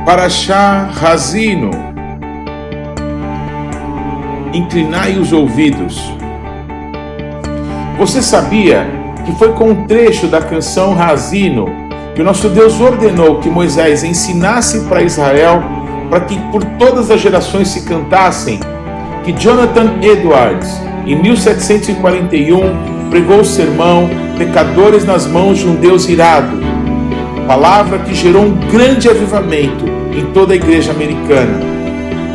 Parashá Haazinu. Inclinai os ouvidos. Você sabia que foi com um trecho da canção Haazinu que o nosso Deus ordenou que Moisés ensinasse para Israel, para que por todas as gerações se cantassem, que Jonathan Edwards, em 1741, pregou o sermão Pecadores nas mãos de um Deus irado, palavra que gerou um grande avivamento em toda a igreja americana.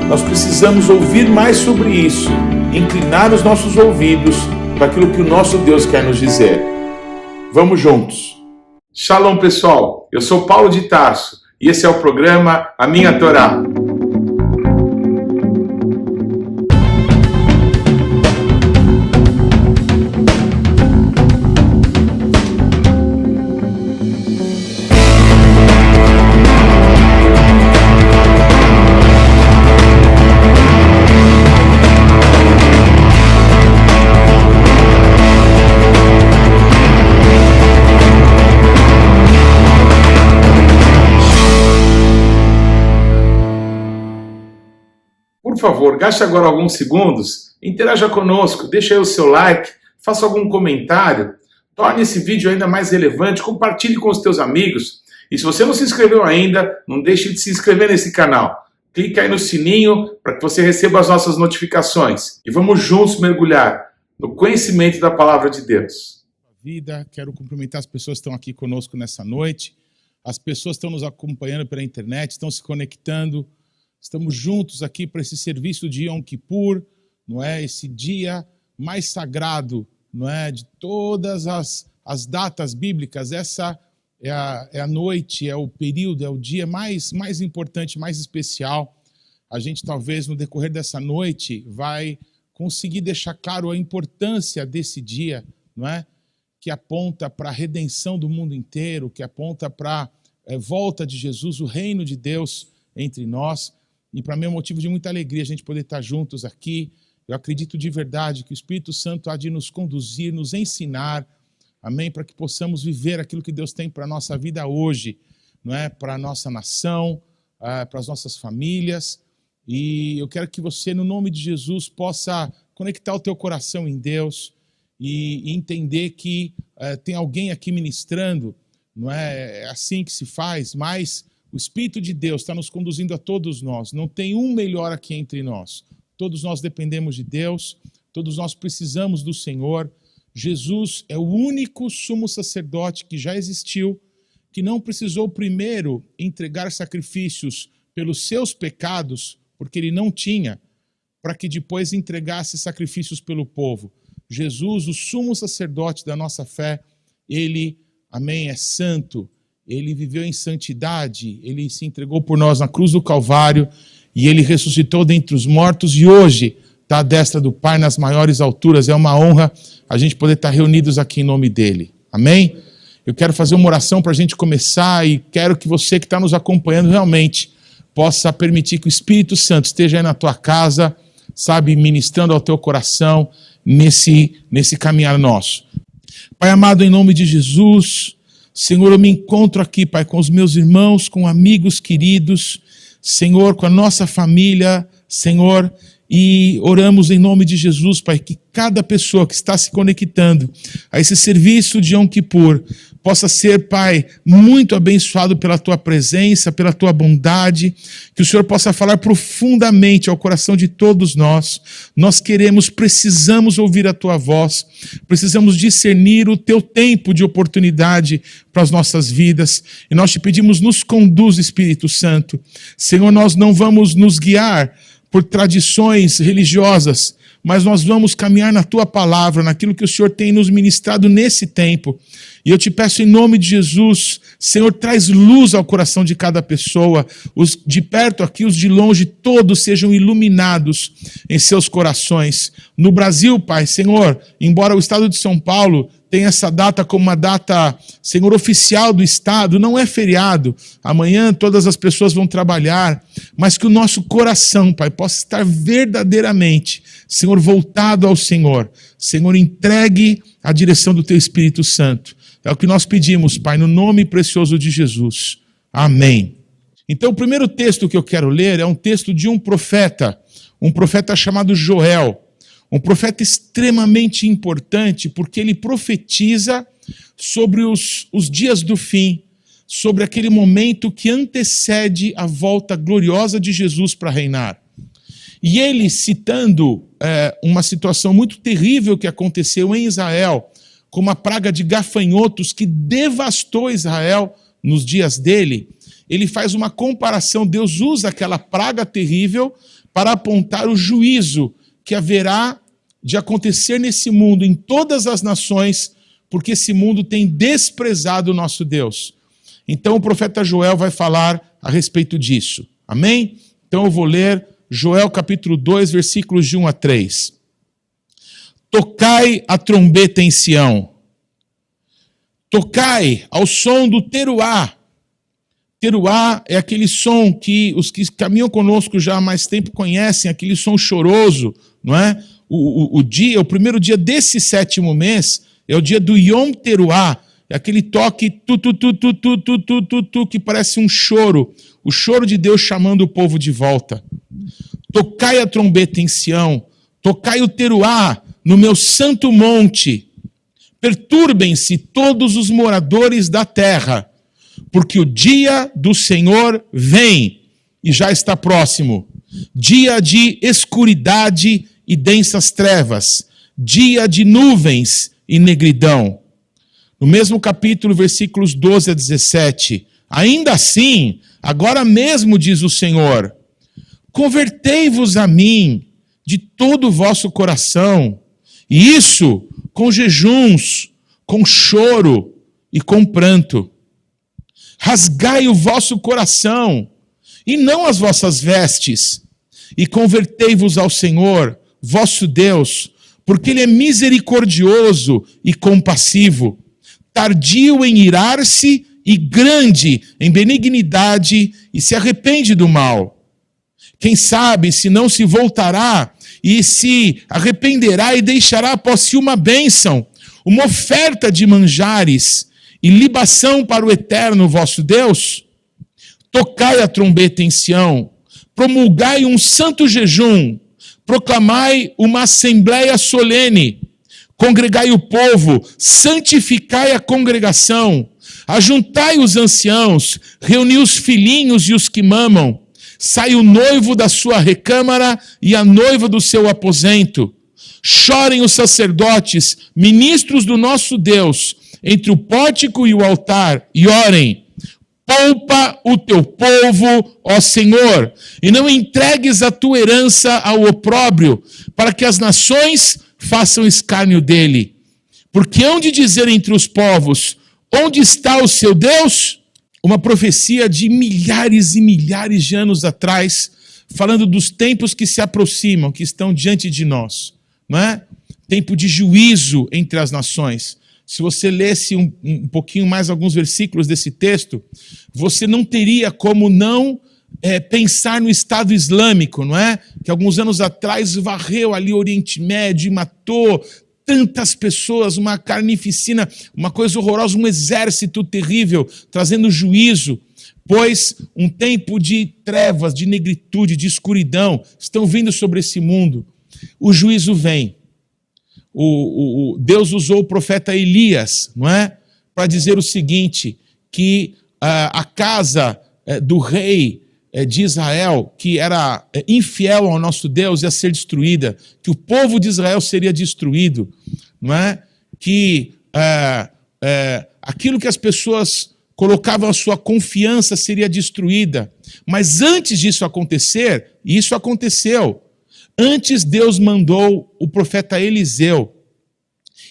Nós precisamos ouvir mais sobre isso, inclinar os nossos ouvidos para aquilo que o nosso Deus quer nos dizer. Vamos juntos. Shalom, pessoal. Eu sou Paulo de Tarso e esse é o programa A Minha Torá. Por favor, gaste agora alguns segundos, interaja conosco, deixe aí o seu like, faça algum comentário, torne esse vídeo ainda mais relevante, compartilhe com os teus amigos. E se você não se inscreveu ainda, não deixe de se inscrever nesse canal. Clique aí no sininho para que você receba as nossas notificações. E vamos juntos mergulhar no conhecimento da Palavra de Deus. Quero cumprimentar as pessoas que estão aqui conosco nessa noite. As pessoas estão nos acompanhando pela internet, estão se conectando. Estamos juntos aqui para esse serviço de Yom Kippur, não é? Esse dia mais sagrado, não é? De todas as datas bíblicas. Essa é a noite, é o período, é o dia mais importante, mais especial. A gente talvez no decorrer dessa noite vai conseguir deixar claro a importância desse dia, não é? Que aponta para a redenção do mundo inteiro, que aponta para a volta de Jesus, o reino de Deus entre nós. E para mim é um motivo de muita alegria a gente poder estar juntos aqui. Eu acredito de verdade que o Espírito Santo há de nos conduzir, nos ensinar, amém? Para que possamos viver aquilo que Deus tem para a nossa vida hoje, não é? Para a nossa nação, para as nossas famílias. E eu quero que você, no nome de Jesus, possa conectar o teu coração em Deus e entender que tem alguém aqui ministrando, não é? É assim que se faz, mas o Espírito de Deus está nos conduzindo a todos nós. Não tem um melhor aqui entre nós. Todos nós dependemos de Deus. Todos nós precisamos do Senhor. Jesus é o único sumo sacerdote que já existiu, que não precisou primeiro entregar sacrifícios pelos seus pecados, porque ele não tinha, para que depois entregasse sacrifícios pelo povo. Jesus, o sumo sacerdote da nossa fé, ele, amém, é santo. Ele viveu em santidade, ele se entregou por nós na cruz do Calvário e ele ressuscitou dentre os mortos e hoje está à destra do Pai nas maiores alturas. É uma honra a gente poder estar reunidos aqui em nome dele. Amém? Eu quero fazer uma oração para a gente começar e quero que você que está nos acompanhando realmente possa permitir que o Espírito Santo esteja aí na tua casa, sabe, ministrando ao teu coração nesse caminhar nosso. Pai amado, em nome de Jesus, Senhor, eu me encontro aqui, Pai, com os meus irmãos, com amigos queridos, Senhor, com a nossa família, Senhor, e oramos em nome de Jesus, Pai, que cada pessoa que está se conectando a esse serviço de Yom Kippur possa ser, Pai, muito abençoado pela Tua presença, pela Tua bondade, que o Senhor possa falar profundamente ao coração de todos nós. Nós precisamos ouvir a Tua voz, precisamos discernir o Teu tempo de oportunidade para as nossas vidas, e nós te pedimos, nos conduz, Espírito Santo. Senhor, nós não vamos nos guiar por tradições religiosas, mas nós vamos caminhar na Tua palavra, naquilo que o Senhor tem nos ministrado nesse tempo. E eu te peço em nome de Jesus, Senhor, traz luz ao coração de cada pessoa, os de perto aqui, os de longe, todos sejam iluminados em seus corações. No Brasil, Pai, Senhor, embora o estado de São Paulo tenha essa data como uma data, Senhor, oficial do estado, não é feriado. Amanhã todas as pessoas vão trabalhar, mas que o nosso coração, Pai, possa estar verdadeiramente, Senhor, voltado ao Senhor. Senhor, entregue a direção do Teu Espírito Santo. É o que nós pedimos, Pai, no nome precioso de Jesus. Amém. Então, o primeiro texto que eu quero ler é um texto de um profeta chamado Joel, um profeta extremamente importante, porque ele profetiza sobre os dias do fim, sobre aquele momento que antecede a volta gloriosa de Jesus para reinar. E ele, citando uma situação muito terrível que aconteceu em Israel, com uma praga de gafanhotos que devastou Israel nos dias dele, ele faz uma comparação. Deus usa aquela praga terrível para apontar o juízo que haverá de acontecer nesse mundo, em todas as nações, porque esse mundo tem desprezado o nosso Deus. Então o profeta Joel vai falar a respeito disso. Amém? Então eu vou ler Joel capítulo 2, versículos de 1 a 3. Tocai a trombeta em Sião. Tocai ao som do teruá. Teruá é aquele som que os que caminham conosco já há mais tempo conhecem, aquele som choroso, não é? O primeiro dia desse 7º mês é o dia do Yom Teruá, é aquele toque tu, que parece um choro, o choro de Deus chamando o povo de volta. Tocai a trombeta em Sião, tocai o teruá no meu santo monte. Perturbem-se todos os moradores da terra, porque o dia do Senhor vem e já está próximo. Dia de escuridade e densas trevas, dia de nuvens e negridão. No mesmo capítulo, versículos 12 a 17. Ainda assim, agora mesmo diz o Senhor, convertei-vos a mim de todo o vosso coração, e isso com jejuns, com choro e com pranto. Rasgai o vosso coração, e não as vossas vestes, e convertei-vos ao Senhor, vosso Deus, porque Ele é misericordioso e compassivo, tardio em irar-se e grande em benignidade, e se arrepende do mal. Quem sabe se não se voltará e se arrependerá e deixará após si uma bênção, uma oferta de manjares e libação para o eterno vosso Deus? Tocai a trombeta em Sião, promulgai um santo jejum, proclamai uma assembleia solene, congregai o povo, santificai a congregação, ajuntai os anciãos, reuni os filhinhos e os que mamam, sai o noivo da sua recâmara e a noiva do seu aposento. Chorem os sacerdotes, ministros do nosso Deus, entre o pórtico e o altar, e orem. Poupa o teu povo, ó Senhor, e não entregues a tua herança ao opróbrio, para que as nações façam escárnio dele. Porque hão de dizer entre os povos, onde está o seu Deus? Uma profecia de milhares e milhares de anos atrás, falando dos tempos que se aproximam, que estão diante de nós, não é? Tempo de juízo entre as nações. Se você lesse um pouquinho mais alguns versículos desse texto, você não teria como não pensar no Estado Islâmico, não é? Que alguns anos atrás varreu ali o Oriente Médio e matou tantas pessoas, uma carnificina, uma coisa horrorosa, um exército terrível, trazendo juízo, pois um tempo de trevas, de negritude, de escuridão, estão vindo sobre esse mundo. O juízo vem. Deus usou o profeta Elias, não é? Para dizer o seguinte, que a casa do rei de Israel, que era infiel ao nosso Deus, ia ser destruída, que o povo de Israel seria destruído, não é? Que aquilo que as pessoas colocavam a sua confiança seria destruída. Mas antes disso acontecer, e isso aconteceu, antes Deus mandou o profeta Eliseu.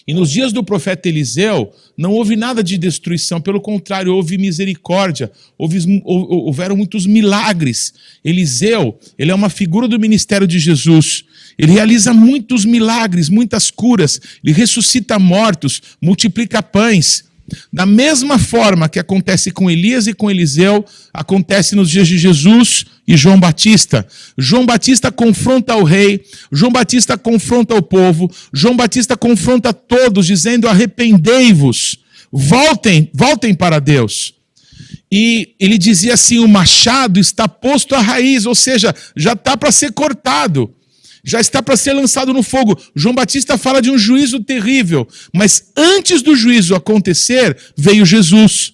E nos dias do profeta Eliseu, não houve nada de destruição, pelo contrário, houve misericórdia, houveram muitos milagres. Eliseu, ele é uma figura do ministério de Jesus. Ele realiza muitos milagres, muitas curas, ele ressuscita mortos, multiplica pães. Da mesma forma que acontece com Elias e com Eliseu, acontece nos dias de Jesus e João Batista. João Batista confronta o rei, João Batista confronta o povo, João Batista confronta todos, dizendo: arrependei-vos, voltem para Deus. E ele dizia assim, o machado está posto à raiz, ou seja, já está para ser cortado, já está para ser lançado no fogo. João Batista fala de um juízo terrível, mas antes do juízo acontecer, veio Jesus.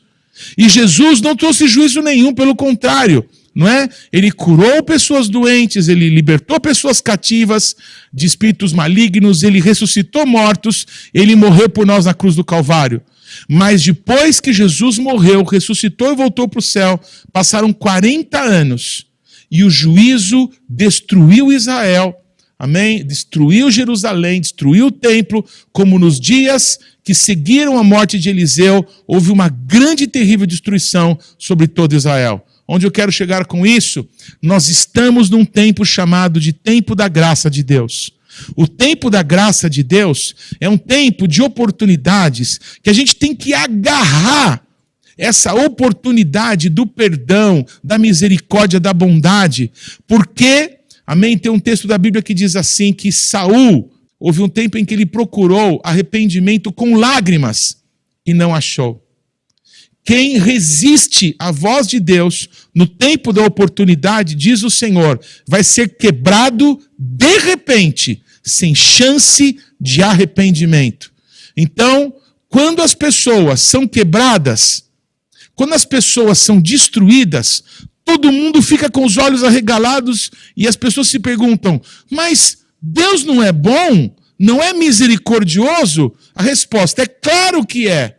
E Jesus não trouxe juízo nenhum, pelo contrário, não é? Ele curou pessoas doentes, ele libertou pessoas cativas de espíritos malignos, ele ressuscitou mortos, ele morreu por nós na cruz do Calvário. Mas depois que Jesus morreu, ressuscitou e voltou para o céu, passaram 40 anos e o juízo destruiu Israel, amém? Destruiu Jerusalém, destruiu o templo, como nos dias que seguiram a morte de Eliseu, houve uma grande e terrível destruição sobre todo Israel. Onde eu quero chegar com isso? Nós estamos num tempo chamado de tempo da graça de Deus. O tempo da graça de Deus é um tempo de oportunidades que a gente tem que agarrar essa oportunidade do perdão, da misericórdia, da bondade, porque, amém, tem um texto da Bíblia que diz assim, que Saul, houve um tempo em que ele procurou arrependimento com lágrimas e não achou. Quem resiste à voz de Deus no tempo da oportunidade, diz o Senhor, vai ser quebrado de repente, sem chance de arrependimento. Então, quando as pessoas são quebradas, quando as pessoas são destruídas, todo mundo fica com os olhos arregalados e as pessoas se perguntam, mas Deus não é bom? Não é misericordioso? A resposta é claro que é.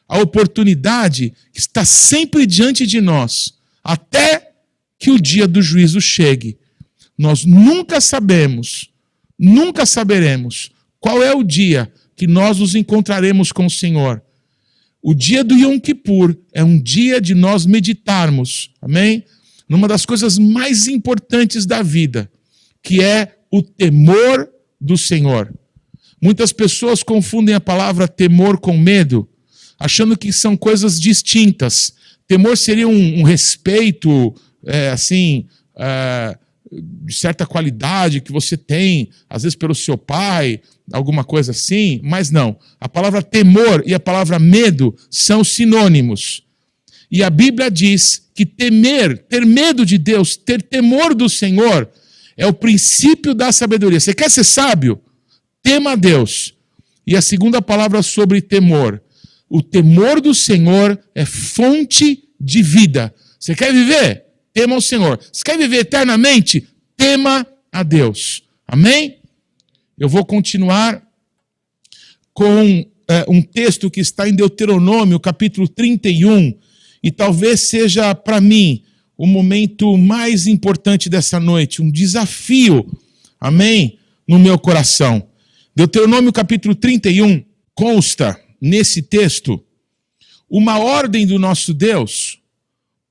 A oportunidade está sempre diante de nós, até que o dia do juízo chegue. Nós nunca sabemos, nunca saberemos qual é o dia que nós nos encontraremos com o Senhor. O dia do Yom Kippur é um dia de nós meditarmos, amém? Numa das coisas mais importantes da vida, que é o temor do Senhor. Muitas pessoas confundem a palavra temor com medo, achando que são coisas distintas. Temor seria um respeito, de certa qualidade que você tem, às vezes pelo seu pai, alguma coisa assim, mas não. A palavra temor e a palavra medo são sinônimos. E a Bíblia diz que ter medo de Deus, ter temor do Senhor, é o princípio da sabedoria. Você quer ser sábio? Tema a Deus. E a segunda palavra sobre temor. O temor do Senhor é fonte de vida. Você quer viver? Tema ao Senhor. Você quer viver eternamente? Tema a Deus. Amém? Eu vou continuar com um texto que está em Deuteronômio, capítulo 31, e talvez seja, para mim, o momento mais importante dessa noite, um desafio, amém, no meu coração. Deuteronômio, capítulo 31, consta nesse texto uma ordem do nosso Deus,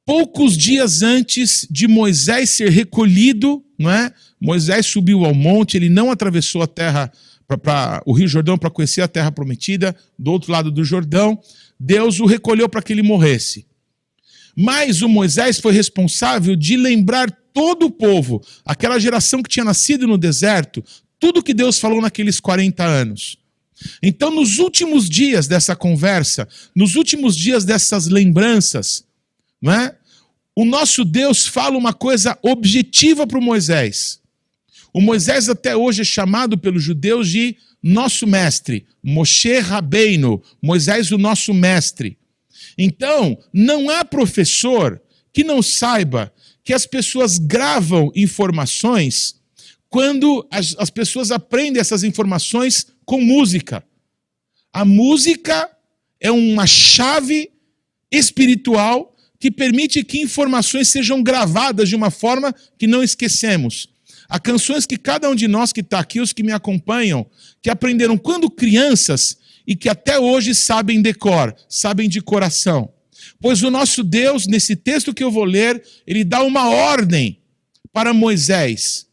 poucos dias antes de Moisés ser recolhido, não é? Moisés subiu ao monte, ele não atravessou a terra, o Rio Jordão, para conhecer a terra prometida, do outro lado do Jordão, Deus o recolheu para que ele morresse. Mas o Moisés foi responsável de lembrar todo o povo, aquela geração que tinha nascido no deserto, tudo que Deus falou naqueles 40 anos. Então, nos últimos dias dessa conversa, nos últimos dias dessas lembranças, não é? O nosso Deus fala uma coisa objetiva para o Moisés. O Moisés até hoje é chamado pelos judeus de nosso mestre, Moshe Rabbeinu, Moisés o nosso mestre. Então, não há professor que não saiba que as pessoas gravam informações quando as pessoas aprendem essas informações com música. A música é uma chave espiritual que permite que informações sejam gravadas de uma forma que não esquecemos. Há canções que cada um de nós que está aqui, os que me acompanham, que aprenderam quando crianças e que até hoje sabem de cor, sabem de coração. Pois o nosso Deus, nesse texto que eu vou ler, ele dá uma ordem para Moisés.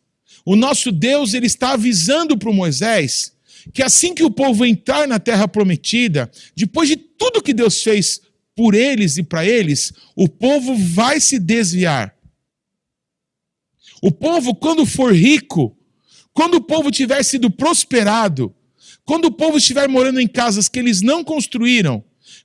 O nosso Deus, ele está avisando para o Moisés que assim que o povo entrar na terra prometida, depois de tudo que Deus fez por eles e para eles, o povo vai se desviar. O povo, quando for rico, quando o povo tiver sido prosperado, quando o povo estiver morando em casas que eles não construíram,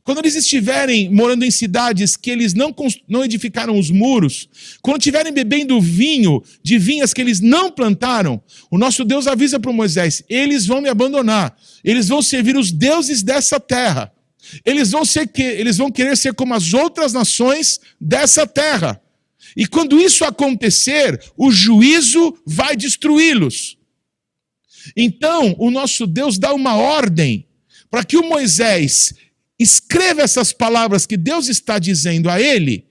quando eles estiverem morando em cidades que eles não edificaram os muros, quando estiverem bebendo vinho de vinhas que eles não plantaram, o nosso Deus avisa para Moisés, eles vão me abandonar, eles vão servir os deuses dessa terra, eles vão querer ser como as outras nações dessa terra. E quando isso acontecer, o juízo vai destruí-los. Então, o nosso Deus dá uma ordem para que o Moisés escreva essas palavras que Deus está dizendo a ele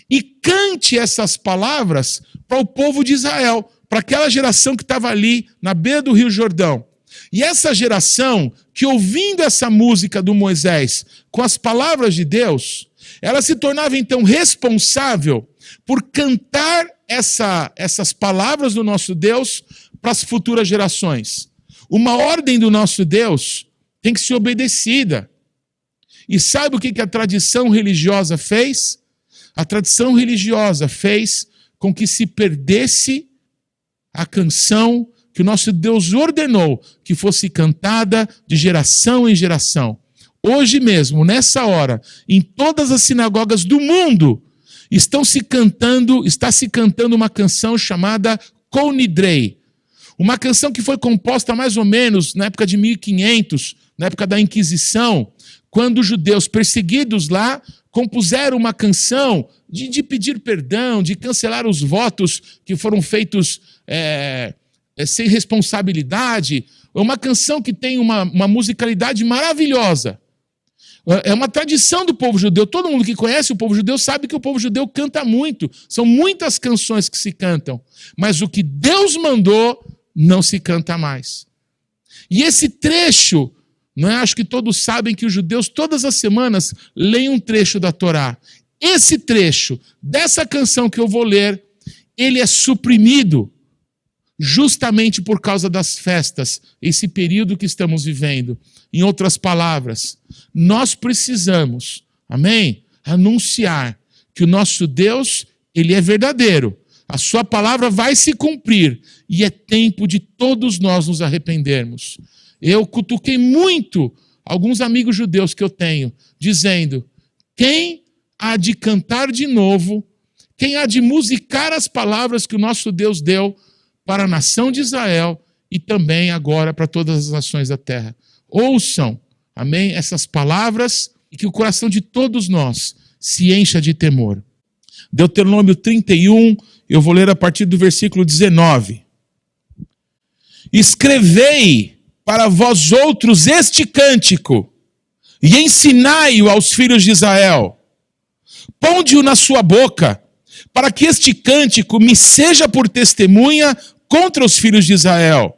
e cante essas palavras para o povo de Israel, para aquela geração que estava ali na beira do Rio Jordão. E essa geração que, ouvindo essa música do Moisés com as palavras de Deus, ela se tornava então responsável por cantar essas palavras do nosso Deus para as futuras gerações. Uma ordem do nosso Deus tem que ser obedecida. E sabe o que a tradição religiosa fez? A tradição religiosa fez com que se perdesse a canção que o nosso Deus ordenou que fosse cantada de geração em geração. Hoje mesmo, nessa hora, em todas as sinagogas do mundo, está se cantando uma canção chamada Kol Nidrei. Uma canção que foi composta mais ou menos na época de 1500, na época da Inquisição, quando os judeus perseguidos lá compuseram uma canção de pedir perdão, de cancelar os votos que foram feitos sem responsabilidade. É uma canção que tem uma musicalidade maravilhosa. É uma tradição do povo judeu. Todo mundo que conhece o povo judeu sabe que o povo judeu canta muito. São muitas canções que se cantam. Mas o que Deus mandou não se canta mais. E esse trecho, acho que todos sabem que os judeus todas as semanas leem um trecho da Torá. Esse trecho dessa canção que eu vou ler, ele é suprimido justamente por causa das festas, esse período que estamos vivendo. Em outras palavras, nós precisamos, amém, anunciar que o nosso Deus, ele é verdadeiro. A sua palavra vai se cumprir e é tempo de todos nós nos arrependermos. Eu cutuquei muito alguns amigos judeus que eu tenho, dizendo, quem há de cantar de novo, quem há de musicar as palavras que o nosso Deus deu para a nação de Israel e também agora para todas as nações da terra. Ouçam, amém, essas palavras e que o coração de todos nós se encha de temor. Deuteronômio 31, eu vou ler a partir do versículo 19. Escrevei para vós outros este cântico e ensinai-o aos filhos de Israel. Ponde-o na sua boca, para que este cântico me seja por testemunha contra os filhos de Israel.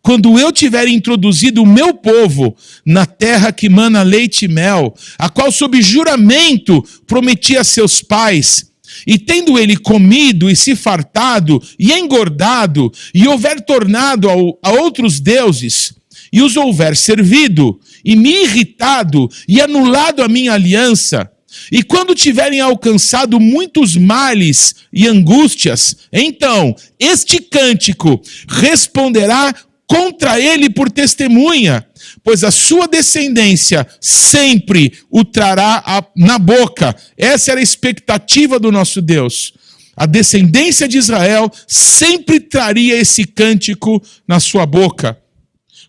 Quando eu tiver introduzido o meu povo na terra que mana leite e mel, a qual sob juramento prometi a seus pais, e tendo ele comido e se fartado e engordado, e houver tornado a outros deuses, e os houver servido, e me irritado, e anulado a minha aliança, e quando tiverem alcançado muitos males e angústias, então este cântico responderá contra ele por testemunha, pois a sua descendência sempre o trará na boca. Essa era a expectativa do nosso Deus. A descendência de Israel sempre traria esse cântico na sua boca.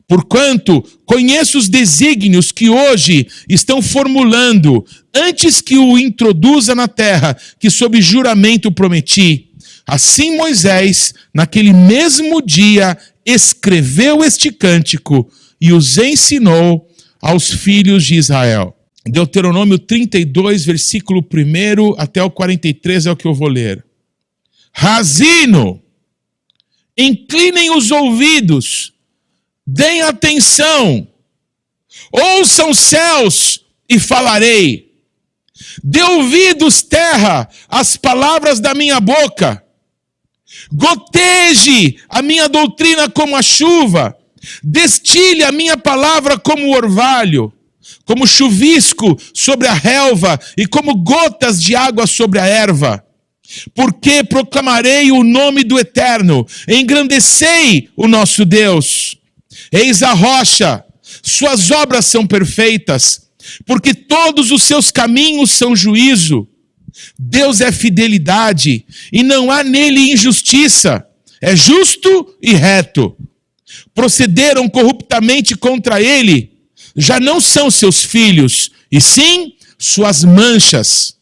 Porquanto conheço os desígnios que hoje estão formulando, antes que o introduza na terra, que sob juramento prometi. Assim Moisés, naquele mesmo dia, escreveu este cântico e os ensinou aos filhos de Israel. Deuteronômio 32, versículo 1 até o 43 é o que eu vou ler. Razino, inclinem os ouvidos, deem atenção, ouçam céus e falarei. Dê ouvidos, terra, às palavras da minha boca. Goteje a minha doutrina como a chuva. Destile a minha palavra como o orvalho, como chuvisco sobre a relva e como gotas de água sobre a erva. Porque proclamarei o nome do Eterno, engrandecei o nosso Deus. Eis a rocha, suas obras são perfeitas. porque todos os seus caminhos são juízo. Deus é fidelidade, e não há nele injustiça. É justo e reto. Procederam corruptamente contra ele, já não são seus filhos, e sim suas manchas.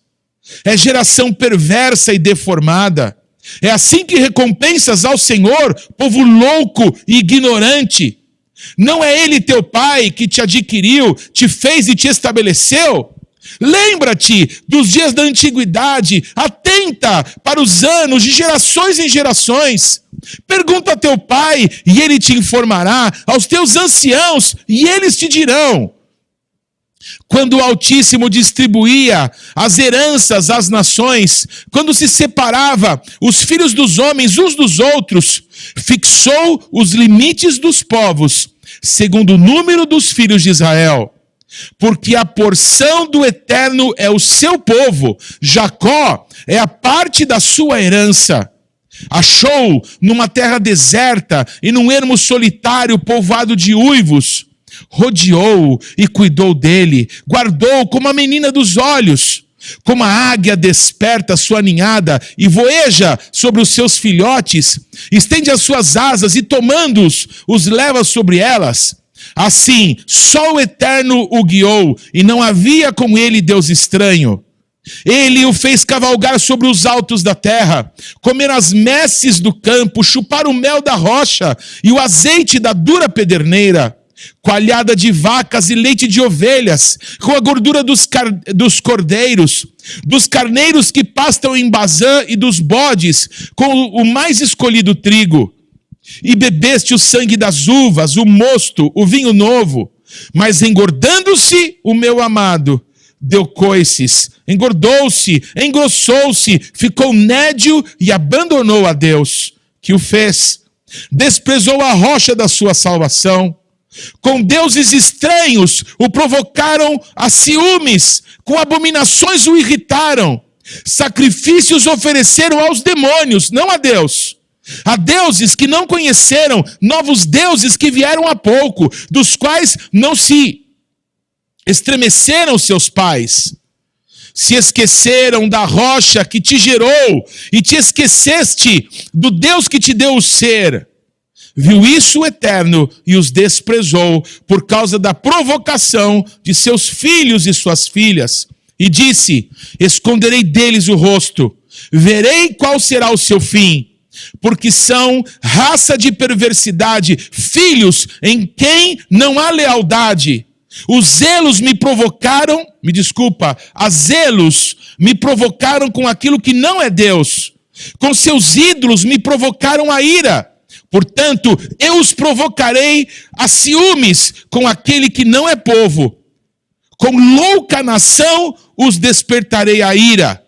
É geração perversa e deformada. É assim que recompensas ao Senhor, povo louco e ignorante. Não é ele teu pai que te adquiriu, te fez e te estabeleceu? Lembra-te dos dias da antiguidade, atenta para os anos de gerações em gerações. Pergunta a teu pai e ele te informará, aos teus anciãos e eles te dirão. Quando o Altíssimo distribuía as heranças às nações, quando se separava os filhos dos homens uns dos outros, fixou os limites dos povos, segundo o número dos filhos de Israel. Porque a porção do Eterno é o seu povo, Jacó é a parte da sua herança. Achou numa terra deserta e num ermo solitário povoado de uivos. Rodeou e cuidou dele, guardou como a menina dos olhos. Como a águia desperta sua ninhada e voeja sobre os seus filhotes, estende as suas asas e tomando-os, os leva sobre elas. Assim, só o Eterno o guiou, e não havia com ele Deus estranho. Ele o fez cavalgar sobre os altos da terra, comer as messes do campo, chupar o mel da rocha e o azeite da dura pederneira, coalhada de vacas e leite de ovelhas, com a gordura dos cordeiros, dos carneiros que pastam em Bazã e dos bodes, com o mais escolhido trigo. E bebeste o sangue das uvas, o mosto, o vinho novo. Mas engordando-se o meu amado, deu coices, engordou-se, engrossou-se, ficou nédio e abandonou a Deus, que o fez. Desprezou a rocha da sua salvação. Com deuses estranhos o provocaram a ciúmes, com abominações o irritaram. Sacrifícios ofereceram aos demônios, não a Deus. Há deuses que não conheceram, novos deuses que vieram há pouco, dos quais não se estremeceram seus pais. Se esqueceram da rocha que te gerou e te esqueceste do Deus que te deu o ser. Viu isso o Eterno e os desprezou por causa da provocação de seus filhos e suas filhas. E disse, esconderei deles o rosto, verei qual será o seu fim. Porque são raça de perversidade, filhos em quem não há lealdade. Os zelos me provocaram, a zelos me provocaram com aquilo que não é Deus. Com seus ídolos me provocaram a ira. Portanto, eu os provocarei a ciúmes com aquele que não é povo. Com louca nação os despertarei a ira.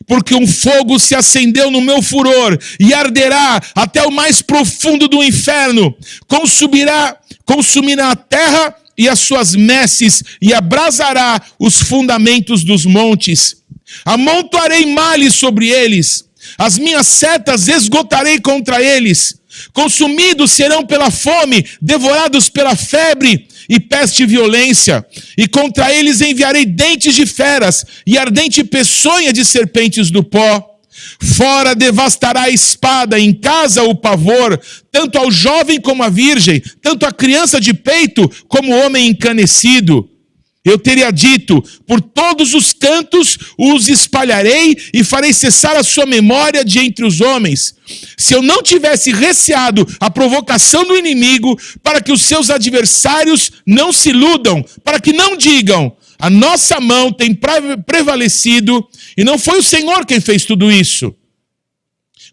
Porque um fogo se acendeu no meu furor e arderá até o mais profundo do inferno. Consumirá a terra e as suas messes e abrasará os fundamentos dos montes. Amontoarei males sobre eles. As minhas setas esgotarei contra eles. Consumidos serão pela fome, devorados pela febre e peste e violência, e contra eles enviarei dentes de feras e ardente peçonha de serpentes do pó. Fora devastará a espada, em casa o pavor, tanto ao jovem como à virgem, tanto à criança de peito como ao homem encanecido. Eu teria dito, por todos os cantos os espalharei e farei cessar a sua memória de entre os homens. Se eu não tivesse receado a provocação do inimigo, para que os seus adversários não se iludam, para que não digam, a nossa mão tem prevalecido e não foi o Senhor quem fez tudo isso.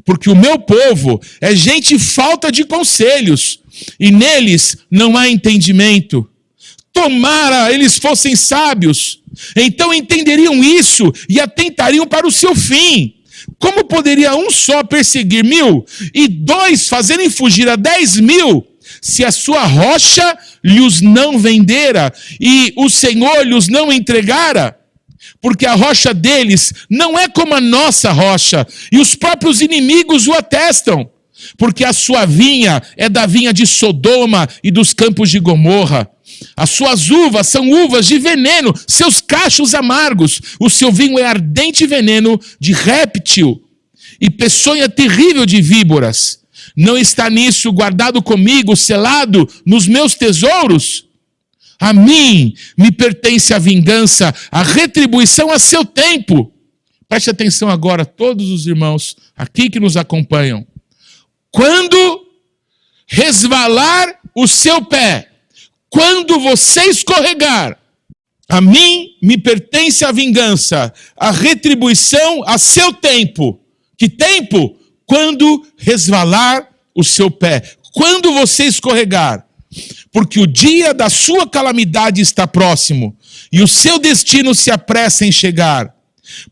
Porque o meu povo é gente falta de conselhos e neles não há entendimento. Tomara eles fossem sábios, então entenderiam isso e atentariam para o seu fim. Como poderia um só perseguir 1000 e 2 fazerem fugir a 10.000, se a sua rocha lhes não vendera e o Senhor lhes não entregara? Porque a rocha deles não é como a nossa rocha, e os próprios inimigos o atestam. Porque a sua vinha é da vinha de Sodoma e dos campos de Gomorra. As suas uvas são uvas de veneno, seus cachos amargos. O seu vinho é ardente veneno de réptil e peçonha terrível de víboras. Não está nisso guardado comigo, selado nos meus tesouros? A mim me pertence a vingança, a retribuição a seu tempo. Preste atenção agora, todos os irmãos aqui que nos acompanham. Quando resvalar o seu pé, quando você escorregar, a mim me pertence a vingança, a retribuição a seu tempo. Que tempo? Quando resvalar o seu pé, quando você escorregar. Porque o dia da sua calamidade está próximo, e o seu destino se apressa em chegar.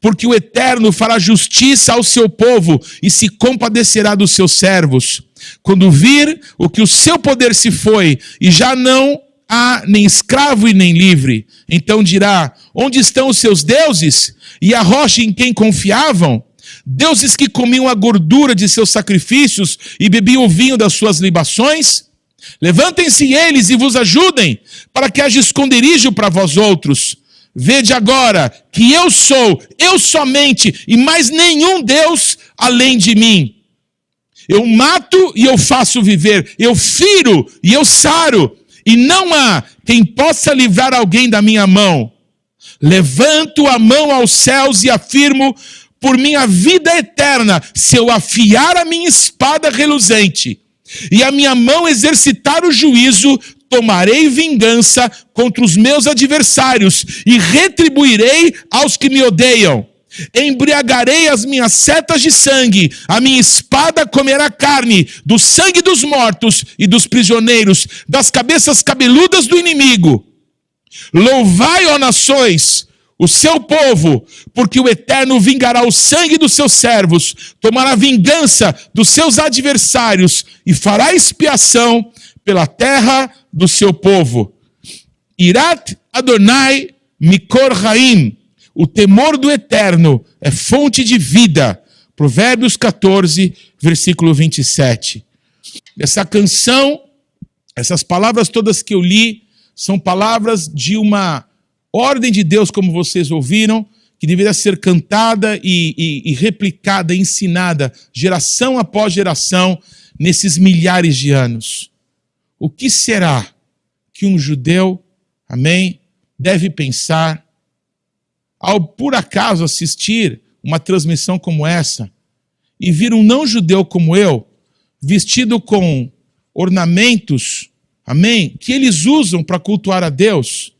Porque o Eterno fará justiça ao seu povo e se compadecerá dos seus servos. Quando vir o que o seu poder se foi e já não há nem escravo e nem livre, então dirá: onde estão os seus deuses e a rocha em quem confiavam? Deuses que comiam a gordura de seus sacrifícios e bebiam o vinho das suas libações? Levantem-se eles e vos ajudem, para que haja esconderijo para vós outros. Vede agora que eu sou, eu somente, e mais nenhum Deus além de mim. Eu mato e eu faço viver, eu firo e eu saro, e não há quem possa livrar alguém da minha mão. Levanto a mão aos céus e afirmo por minha vida eterna, se eu afiar a minha espada reluzente e a minha mão exercitar o juízo, tomarei vingança contra os meus adversários e retribuirei aos que me odeiam. Embriagarei as minhas setas de sangue, a minha espada comerá carne do sangue dos mortos e dos prisioneiros, das cabeças cabeludas do inimigo. Louvai, ó nações, o seu povo, porque o Eterno vingará o sangue dos seus servos, tomará vingança dos seus adversários e fará expiação pela terra do seu povo. Irat Adonai Mikor Haim. O temor do Eterno é fonte de vida. Provérbios 14, versículo 27. Essa canção, essas palavras todas que eu li, são palavras de uma ordem de Deus, como vocês ouviram, que deveria ser cantada e replicada, ensinada, geração após geração, nesses milhares de anos. O que será que um judeu, amém, deve pensar ao, por acaso, assistir uma transmissão como essa e vir um não-judeu como eu, vestido com ornamentos, amém, que eles usam para cultuar a Deus,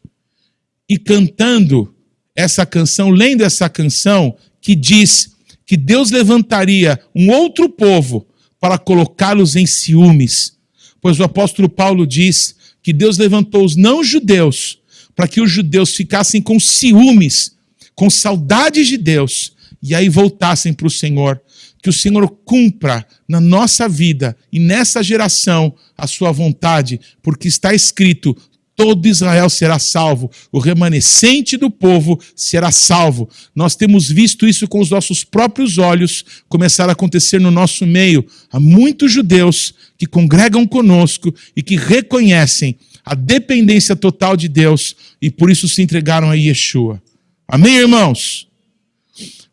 e cantando essa canção, lendo essa canção, que diz que Deus levantaria um outro povo para colocá-los em ciúmes. Pois o apóstolo Paulo diz que Deus levantou os não-judeus para que os judeus ficassem com ciúmes, com saudades de Deus, e aí voltassem para o Senhor. Que o Senhor cumpra na nossa vida e nessa geração a sua vontade, porque está escrito: todo Israel será salvo, o remanescente do povo será salvo. Nós temos visto isso com os nossos próprios olhos começar a acontecer no nosso meio. Há muitos judeus que congregam conosco e que reconhecem a dependência total de Deus e por isso se entregaram a Yeshua. Amém, irmãos?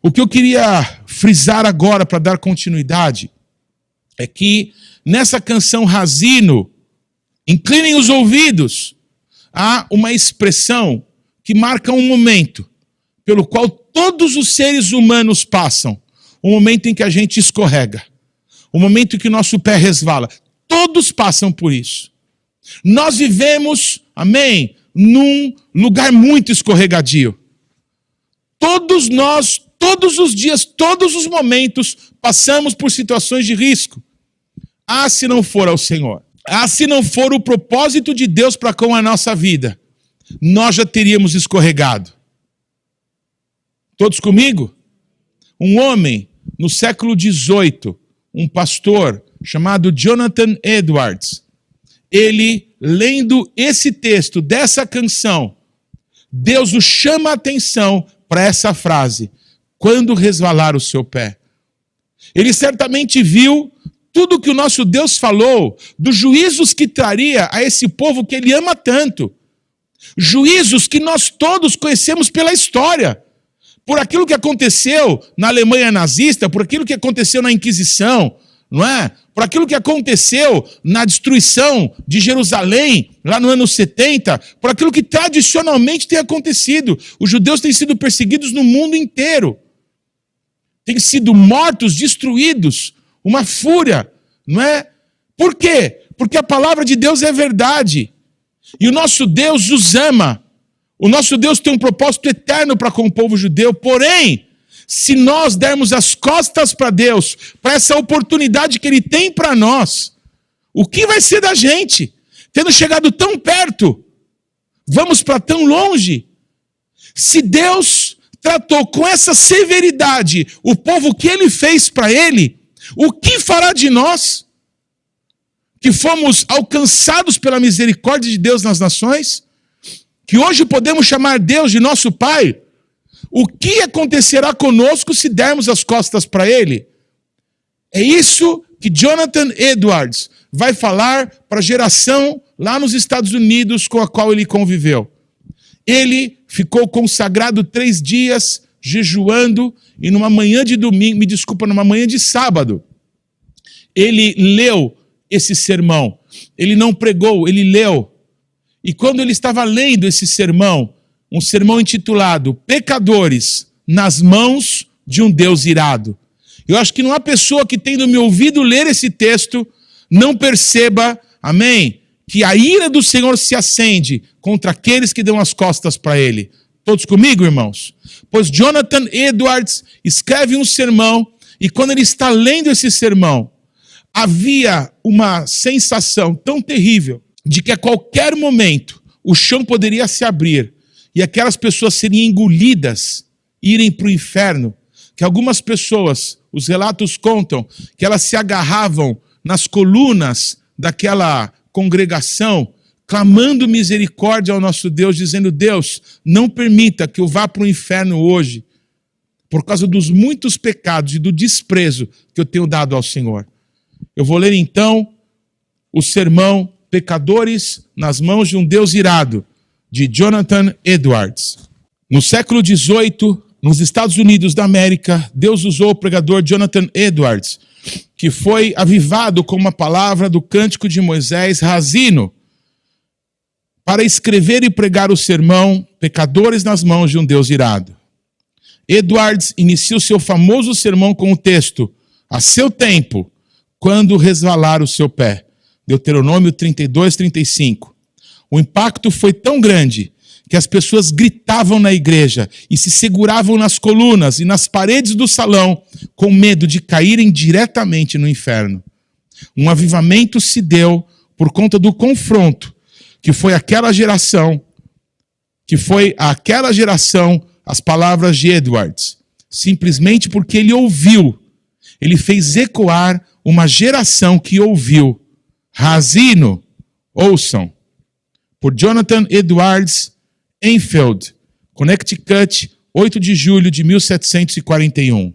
O que eu queria frisar agora para dar continuidade é que nessa canção Razino, inclinem os ouvidos, há uma expressão que marca um momento pelo qual todos os seres humanos passam, um momento em que a gente escorrega, um momento em que o nosso pé resvala. Todos passam por isso. Nós vivemos, amém, num lugar muito escorregadio. Todos nós, todos os dias, todos os momentos, passamos por situações de risco. Ah, se não for ao Senhor. Ah, se não for o propósito de Deus para com a nossa vida, nós já teríamos escorregado. Todos comigo? Um homem, no século XVIII, um pastor chamado Jonathan Edwards, ele, lendo esse texto dessa canção, Deus o chama a atenção para essa frase: quando resvalar o seu pé. Ele certamente viu tudo que o nosso Deus falou, dos juízos que traria a esse povo que ele ama tanto. Juízos que nós todos conhecemos pela história. Por aquilo que aconteceu na Alemanha nazista, por aquilo que aconteceu na Inquisição, não é? Por aquilo que aconteceu na destruição de Jerusalém, lá no ano 70, por aquilo que tradicionalmente tem acontecido. Os judeus têm sido perseguidos no mundo inteiro. Têm sido mortos, destruídos, uma fúria, não é? Por quê? Porque a palavra de Deus é verdade. E o nosso Deus os ama. O nosso Deus tem um propósito eterno para com o povo judeu. Porém, se nós dermos as costas para Deus, para essa oportunidade que Ele tem para nós, o que vai ser da gente? Tendo chegado tão perto, vamos para tão longe? Se Deus tratou com essa severidade o povo que Ele fez para Ele, o que fará de nós? Que fomos alcançados pela misericórdia de Deus nas nações? Que hoje podemos chamar Deus de nosso Pai? O que acontecerá conosco se dermos as costas para Ele? É isso que Jonathan Edwards vai falar para a geração lá nos Estados Unidos com a qual ele conviveu. Ele ficou consagrado 3 dias, jejuando, e numa manhã de domingo, numa manhã de sábado, ele leu esse sermão. Ele não pregou, ele leu. E quando ele estava lendo esse sermão, um sermão intitulado Pecadores nas mãos de um Deus irado. Eu acho que não há pessoa que, tendo me ouvido ler esse texto, não perceba, amém, que a ira do Senhor se acende contra aqueles que dão as costas para Ele. Todos comigo, irmãos? Pois Jonathan Edwards escreve um sermão, e quando ele está lendo esse sermão, havia uma sensação tão terrível de que a qualquer momento o chão poderia se abrir e aquelas pessoas seriam engolidas, irem para o inferno, que algumas pessoas, os relatos contam, que elas se agarravam nas colunas daquela congregação, clamando misericórdia ao nosso Deus, dizendo: Deus, não permita que eu vá para o inferno hoje, por causa dos muitos pecados e do desprezo que eu tenho dado ao Senhor. Eu vou ler então o sermão Pecadores nas mãos de um Deus irado, de Jonathan Edwards. No século XVIII, nos Estados Unidos da América, Deus usou o pregador Jonathan Edwards, que foi avivado com uma palavra do Cântico de Moisés, Razino, para escrever e pregar o sermão Pecadores nas mãos de um Deus irado. Edwards inicia o seu famoso sermão com o texto: a seu tempo, quando resvalar o seu pé. Deuteronômio 32, 35. O impacto foi tão grande que as pessoas gritavam na igreja e se seguravam nas colunas e nas paredes do salão com medo de caírem diretamente no inferno. Um avivamento se deu por conta do confronto que foi àquela geração as palavras de Edwards, simplesmente porque ele ouviu, ele fez ecoar uma geração que ouviu. Razino, ouçam, por Jonathan Edwards, Enfield, Connecticut, 8 de julho de 1741.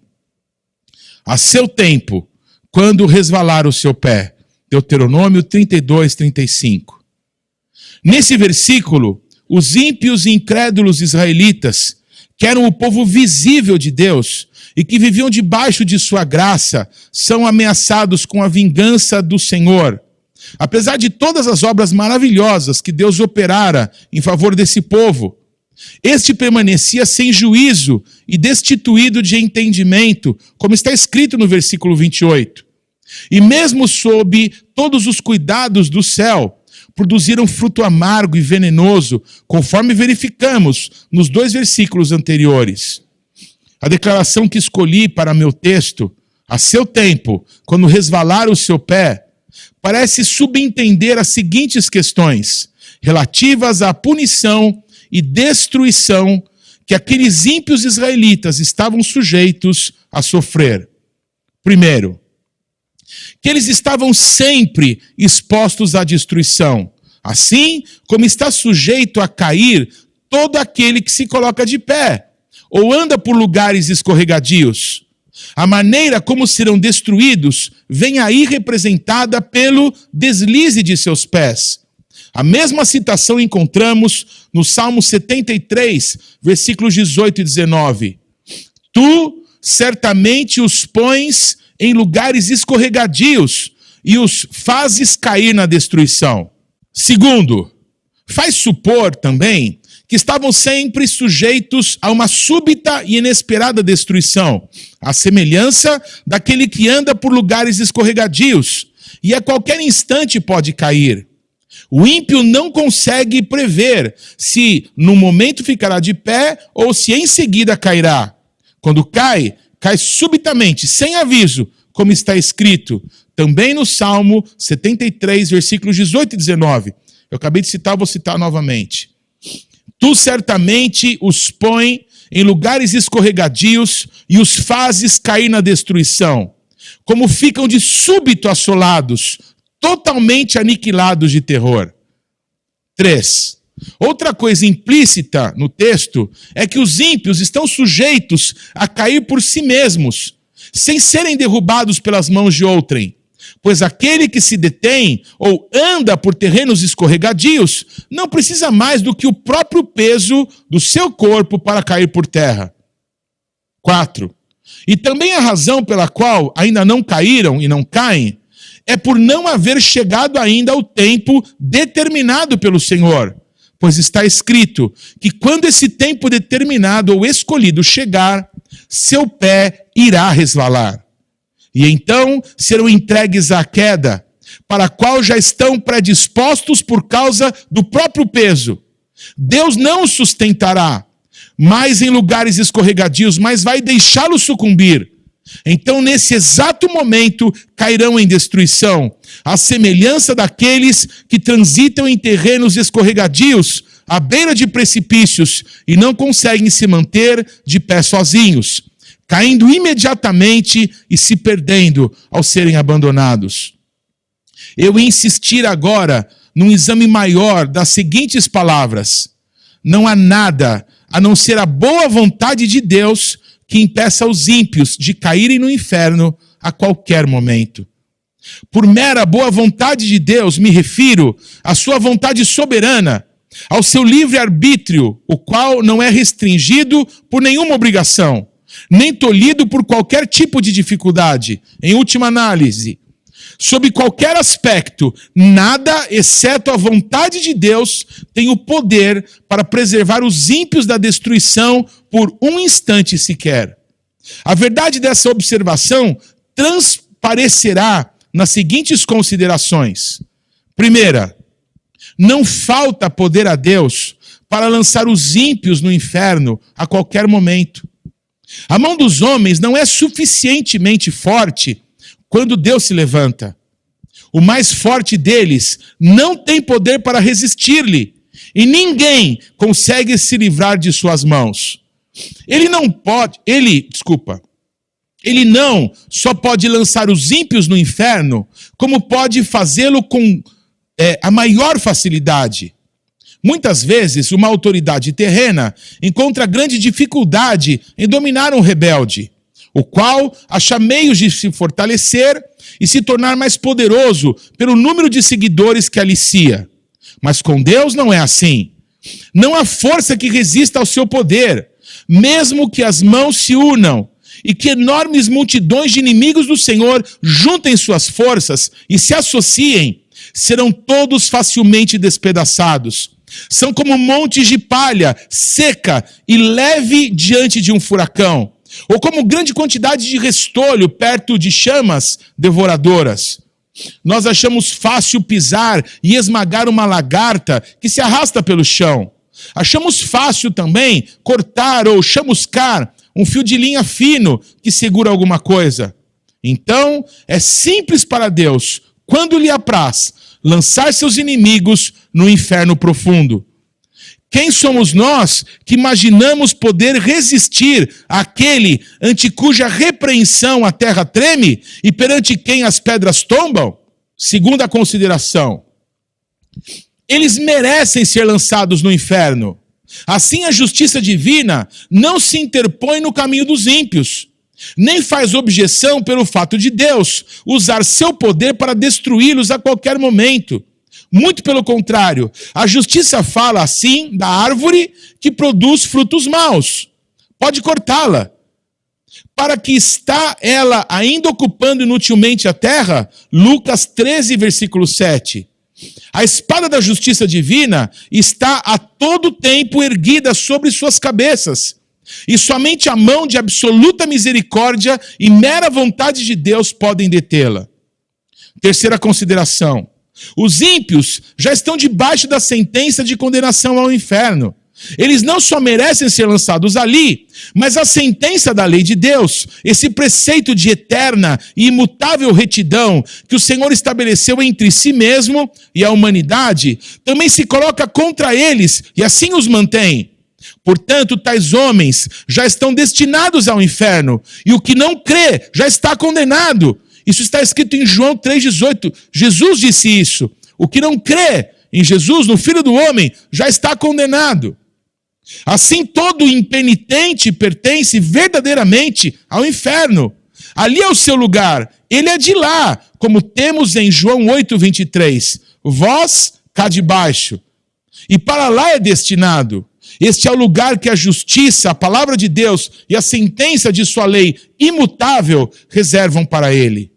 A seu tempo, quando resvalar o seu pé. Deuteronômio 32, 35. Nesse versículo, os ímpios e incrédulos israelitas, que eram o povo visível de Deus e que viviam debaixo de sua graça, são ameaçados com a vingança do Senhor. Apesar de todas as obras maravilhosas que Deus operara em favor desse povo, este permanecia sem juízo e destituído de entendimento, como está escrito no versículo 28. E mesmo sob todos os cuidados do céu, produziram fruto amargo e venenoso, conforme verificamos nos 2 versículos anteriores. A declaração que escolhi para meu texto, a seu tempo, quando resvalar o seu pé, parece subentender as seguintes questões, relativas à punição e destruição que aqueles ímpios israelitas estavam sujeitos a sofrer. Primeiro, que eles estavam sempre expostos à destruição, assim como está sujeito a cair todo aquele que se coloca de pé ou anda por lugares escorregadios. A maneira como serão destruídos vem aí representada pelo deslize de seus pés. A mesma citação encontramos no Salmo 73, versículos 18 e 19. Tu certamente os pões em lugares escorregadios e os fazes cair na destruição. Segundo, faz supor também que estavam sempre sujeitos a uma súbita e inesperada destruição, à semelhança daquele que anda por lugares escorregadios e a qualquer instante pode cair. O ímpio não consegue prever se no momento ficará de pé ou se em seguida cairá. Quando cai, cai subitamente, sem aviso, como está escrito também no Salmo 73, versículos 18 e 19. Eu acabei de citar, vou citar novamente. Tu certamente os põe em lugares escorregadios e os fazes cair na destruição, como ficam de súbito assolados, totalmente aniquilados de terror. 3. Outra coisa implícita no texto é que os ímpios estão sujeitos a cair por si mesmos, sem serem derrubados pelas mãos de outrem. Pois aquele que se detém ou anda por terrenos escorregadios não precisa mais do que o próprio peso do seu corpo para cair por terra. 4. E também a razão pela qual ainda não caíram e não caem é por não haver chegado ainda ao tempo determinado pelo Senhor. Pois está escrito que quando esse tempo determinado ou escolhido chegar, seu pé irá resvalar. E então serão entregues à queda, para a qual já estão predispostos por causa do próprio peso. Deus não os sustentará mais em lugares escorregadios, mas vai deixá-los sucumbir. Então, nesse exato momento, cairão em destruição, à semelhança daqueles que transitam em terrenos escorregadios, à beira de precipícios, e não conseguem se manter de pé sozinhos, caindo imediatamente e se perdendo ao serem abandonados. Eu insistir agora num exame maior das seguintes palavras: não há nada a não ser a boa vontade de Deus que impeça os ímpios de caírem no inferno a qualquer momento. Por mera boa vontade de Deus, me refiro à sua vontade soberana, ao seu livre-arbítrio, o qual não é restringido por nenhuma obrigação, nem tolhido por qualquer tipo de dificuldade. Em última análise, sob qualquer aspecto, nada, exceto a vontade de Deus, tem o poder para preservar os ímpios da destruição por um instante sequer. A verdade dessa observação transparecerá nas seguintes considerações. Primeira, não falta poder a Deus para lançar os ímpios no inferno a qualquer momento. A mão dos homens não é suficientemente forte quando Deus se levanta. O mais forte deles não tem poder para resistir-lhe, e ninguém consegue se livrar de suas mãos. Ele não só pode lançar os ímpios no inferno, como pode fazê-lo com a maior facilidade. Muitas vezes, uma autoridade terrena encontra grande dificuldade em dominar um rebelde, o qual acha meios de se fortalecer e se tornar mais poderoso pelo número de seguidores que alicia. Mas com Deus não é assim. Não há força que resista ao seu poder, mesmo que as mãos se unam e que enormes multidões de inimigos do Senhor juntem suas forças e se associem, serão todos facilmente despedaçados. São como montes de palha seca e leve diante de um furacão, ou como grande quantidade de restolho perto de chamas devoradoras. Nós achamos fácil pisar e esmagar uma lagarta que se arrasta pelo chão. Achamos fácil também cortar ou chamuscar um fio de linha fino que segura alguma coisa. Então, é simples para Deus, quando lhe apraz, lançar seus inimigos no inferno profundo. Quem somos nós que imaginamos poder resistir àquele ante cuja repreensão a terra treme e perante quem as pedras tombam? Segunda consideração, eles merecem ser lançados no inferno. Assim, a justiça divina não se interpõe no caminho dos ímpios, nem faz objeção pelo fato de Deus usar seu poder para destruí-los a qualquer momento. Muito pelo contrário, a justiça fala assim da árvore que produz frutos maus. Pode cortá-la. Para que está ela ainda ocupando inutilmente a terra? Lucas 13, versículo 7. A espada da justiça divina está a todo tempo erguida sobre suas cabeças. E somente a mão de absoluta misericórdia e mera vontade de Deus podem detê-la. Terceira consideração. Os ímpios já estão debaixo da sentença de condenação ao inferno. Eles não só merecem ser lançados ali, mas a sentença da lei de Deus, esse preceito de eterna e imutável retidão que o Senhor estabeleceu entre si mesmo e a humanidade, também se coloca contra eles e assim os mantém. Portanto, tais homens já estão destinados ao inferno, e o que não crê já está condenado. Isso está escrito em João 3,18. Jesus disse isso. O que não crê em Jesus, no Filho do Homem, já está condenado. Assim, todo impenitente pertence verdadeiramente ao inferno. Ali é o seu lugar. Ele é de lá, como temos em João 8,23. Vós, cá de baixo. E para lá é destinado. Este é o lugar que a justiça, a palavra de Deus e a sentença de sua lei imutável reservam para ele.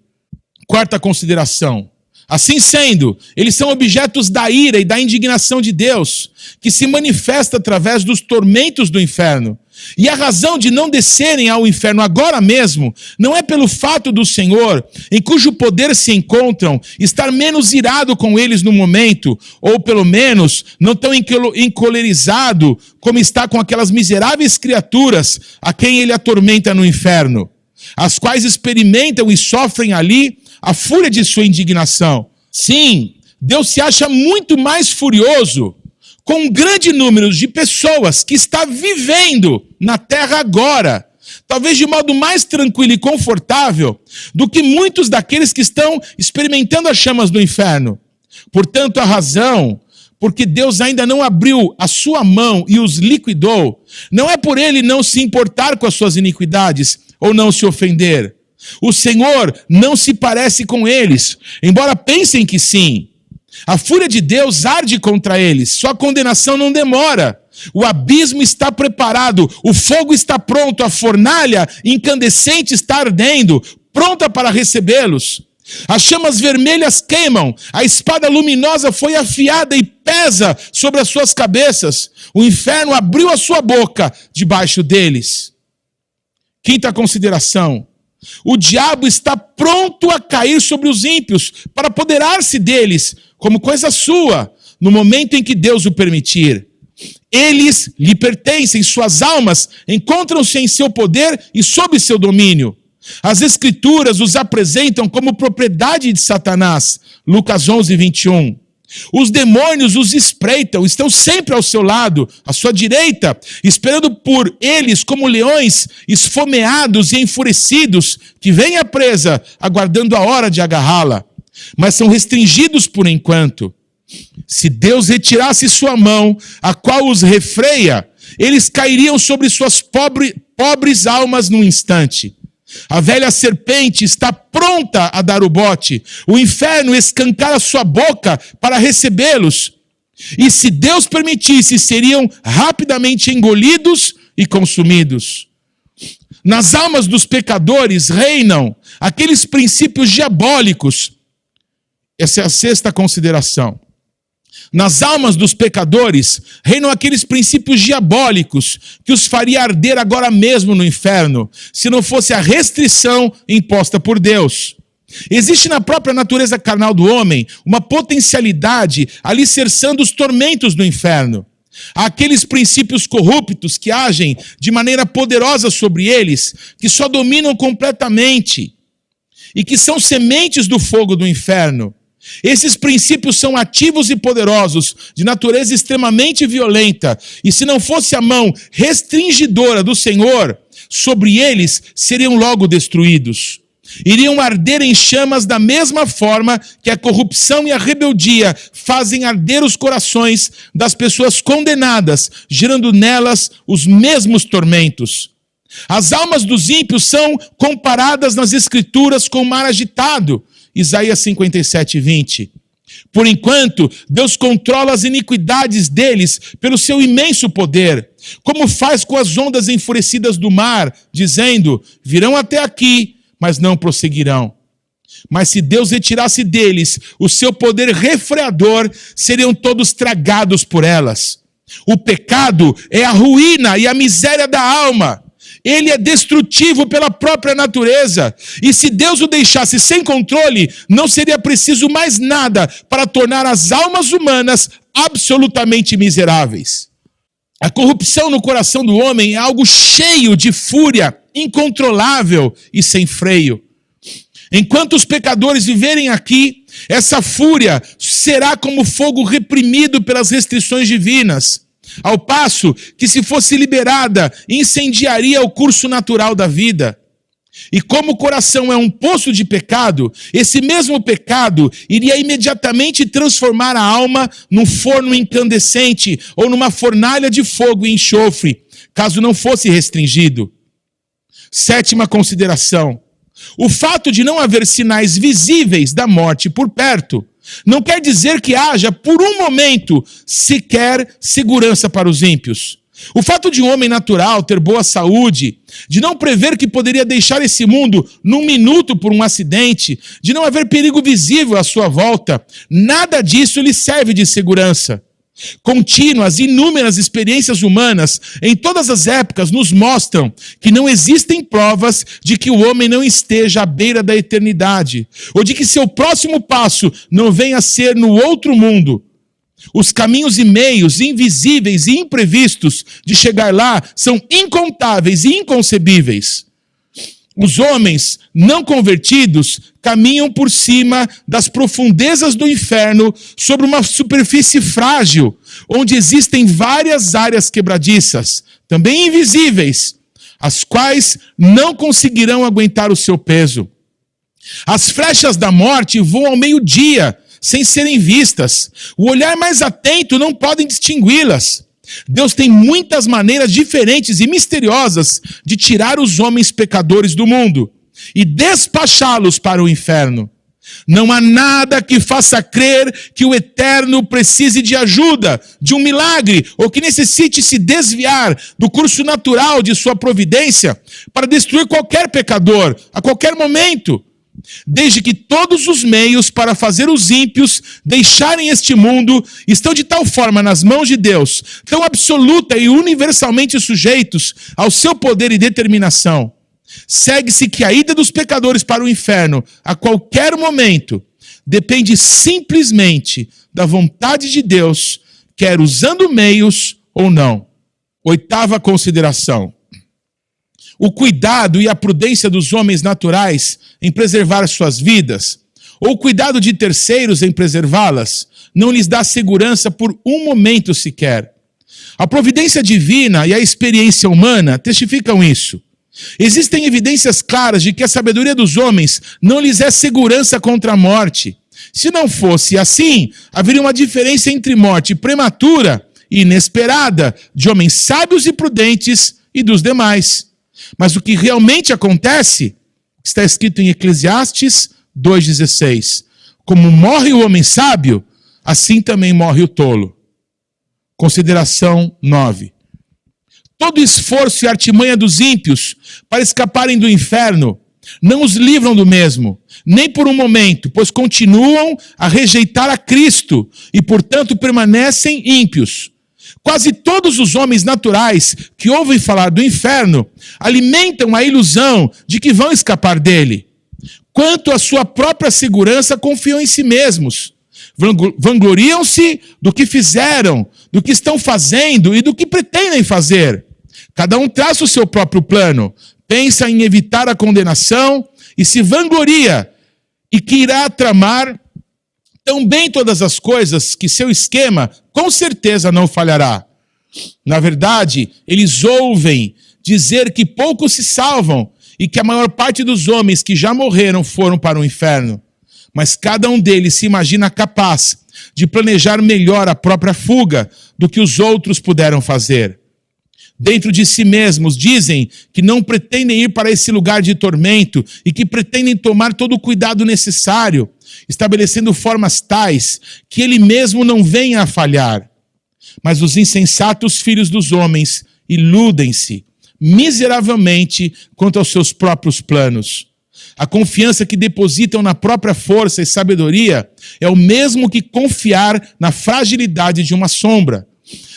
Quarta consideração. Assim sendo, eles são objetos da ira e da indignação de Deus, que se manifesta através dos tormentos do inferno. E a razão de não descerem ao inferno agora mesmo não é pelo fato do Senhor, em cujo poder se encontram, estar menos irado com eles no momento, ou pelo menos não tão encolerizado como está com aquelas miseráveis criaturas a quem ele atormenta no inferno, as quais experimentam e sofrem ali a fúria de sua indignação. Sim, Deus se acha muito mais furioso com um grande número de pessoas que está vivendo na terra agora, talvez de modo mais tranquilo e confortável, do que muitos daqueles que estão experimentando as chamas do inferno. Portanto, a razão porque Deus ainda não abriu a sua mão e os liquidou, não é por ele não se importar com as suas iniquidades ou não se ofender. O Senhor não se parece com eles, embora pensem que sim. A fúria de Deus arde contra eles, sua condenação não demora. O abismo está preparado, o fogo está pronto, a fornalha incandescente está ardendo, pronta para recebê-los. As chamas vermelhas queimam, a espada luminosa foi afiada e pesa sobre as suas cabeças. O inferno abriu a sua boca debaixo deles. Quinta consideração. O diabo está pronto a cair sobre os ímpios para apoderar-se deles como coisa sua, no momento em que Deus o permitir. Eles lhe pertencem, suas almas encontram-se em seu poder e sob seu domínio. As Escrituras os apresentam como propriedade de Satanás. Lucas 11:21. Os demônios os espreitam, estão sempre ao seu lado, à sua direita, esperando por eles como leões esfomeados e enfurecidos, que vêm à presa, aguardando a hora de agarrá-la. Mas são restringidos por enquanto. Se Deus retirasse sua mão, a qual os refreia, eles cairiam sobre suas pobres almas num instante. A velha serpente está pronta a dar o bote. O inferno escancara sua boca para recebê-los. E se Deus permitisse, seriam rapidamente engolidos e consumidos. Nas almas dos pecadores reinam aqueles princípios diabólicos. Essa é a sexta consideração. Nas almas dos pecadores reinam aqueles princípios diabólicos que os faria arder agora mesmo no inferno, se não fosse a restrição imposta por Deus. Existe na própria natureza carnal do homem uma potencialidade alicerçando os tormentos do inferno. Há aqueles princípios corruptos que agem de maneira poderosa sobre eles, que só dominam completamente e que são sementes do fogo do inferno. Esses princípios são ativos e poderosos, de natureza extremamente violenta, e se não fosse a mão restringidora do Senhor, sobre eles seriam logo destruídos. Iriam arder em chamas da mesma forma que a corrupção e a rebeldia fazem arder os corações das pessoas condenadas, gerando nelas os mesmos tormentos. As almas dos ímpios são comparadas nas Escrituras com o mar agitado, Isaías 57:20. Por enquanto, Deus controla as iniquidades deles pelo seu imenso poder, como faz com as ondas enfurecidas do mar, dizendo: virão até aqui, mas não prosseguirão. Mas se Deus retirasse deles o seu poder refreador, seriam todos tragados por elas. O pecado é a ruína e a miséria da alma. Ele é destrutivo pela própria natureza. E se Deus o deixasse sem controle, não seria preciso mais nada para tornar as almas humanas absolutamente miseráveis. A corrupção no coração do homem é algo cheio de fúria, incontrolável e sem freio. Enquanto os pecadores viverem aqui, essa fúria será como fogo reprimido pelas restrições divinas. Ao passo que, se fosse liberada, incendiaria o curso natural da vida. E como o coração é um poço de pecado, esse mesmo pecado iria imediatamente transformar a alma num forno incandescente ou numa fornalha de fogo e enxofre, caso não fosse restringido. 7ª consideração. O fato de não haver sinais visíveis da morte por perto não quer dizer que haja, por um momento, sequer segurança para os ímpios. O fato de um homem natural ter boa saúde, de não prever que poderia deixar esse mundo num minuto por um acidente, de não haver perigo visível à sua volta, nada disso lhe serve de segurança. Contínuas, inúmeras experiências humanas em todas as épocas nos mostram que não existem provas de que o homem não esteja à beira da eternidade, ou de que seu próximo passo não venha a ser no outro mundo. Os caminhos e meios invisíveis e imprevistos de chegar lá são incontáveis e inconcebíveis. Os homens não convertidos caminham por cima das profundezas do inferno sobre uma superfície frágil, onde existem várias áreas quebradiças, também invisíveis, as quais não conseguirão aguentar o seu peso. As flechas da morte voam ao meio-dia, sem serem vistas. O olhar mais atento não pode distingui-las. Deus tem muitas maneiras diferentes e misteriosas de tirar os homens pecadores do mundo e despachá-los para o inferno. Não há nada que faça crer que o Eterno precise de ajuda, de um milagre, ou que necessite se desviar do curso natural de sua providência para destruir qualquer pecador, a qualquer momento. Desde que todos os meios para fazer os ímpios deixarem este mundo estão de tal forma nas mãos de Deus, tão absoluta e universalmente sujeitos ao seu poder e determinação, segue-se que a ida dos pecadores para o inferno, a qualquer momento, depende simplesmente da vontade de Deus, quer usando meios ou não. 8ª consideração. O cuidado e a prudência dos homens naturais em preservar suas vidas, ou o cuidado de terceiros em preservá-las, não lhes dá segurança por um momento sequer. A providência divina e a experiência humana testificam isso. Existem evidências claras de que a sabedoria dos homens não lhes é segurança contra a morte. Se não fosse assim, haveria uma diferença entre morte prematura e inesperada de homens sábios e prudentes e dos demais. Mas o que realmente acontece está escrito em Eclesiastes 2,16. Como morre o homem sábio, assim também morre o tolo. Consideração 9. Todo esforço e artimanha dos ímpios para escaparem do inferno não os livram do mesmo, nem por um momento, pois continuam a rejeitar a Cristo e, portanto, permanecem ímpios. Quase todos os homens naturais que ouvem falar do inferno alimentam a ilusão de que vão escapar dele. Quanto à sua própria segurança, confiam em si mesmos. Vangloriam-se do que fizeram, do que estão fazendo e do que pretendem fazer. Cada um traça o seu próprio plano, pensa em evitar a condenação e se vangloria e que irá tramar tão bem todas as coisas que seu esquema com certeza não falhará. Na verdade, eles ouvem dizer que poucos se salvam e que a maior parte dos homens que já morreram foram para o inferno. Mas cada um deles se imagina capaz de planejar melhor a própria fuga do que os outros puderam fazer. Dentro de si mesmos dizem que não pretendem ir para esse lugar de tormento e que pretendem tomar todo o cuidado necessário, estabelecendo formas tais que ele mesmo não venha a falhar. Mas os insensatos filhos dos homens iludem-se miseravelmente quanto aos seus próprios planos. A confiança que depositam na própria força e sabedoria é o mesmo que confiar na fragilidade de uma sombra.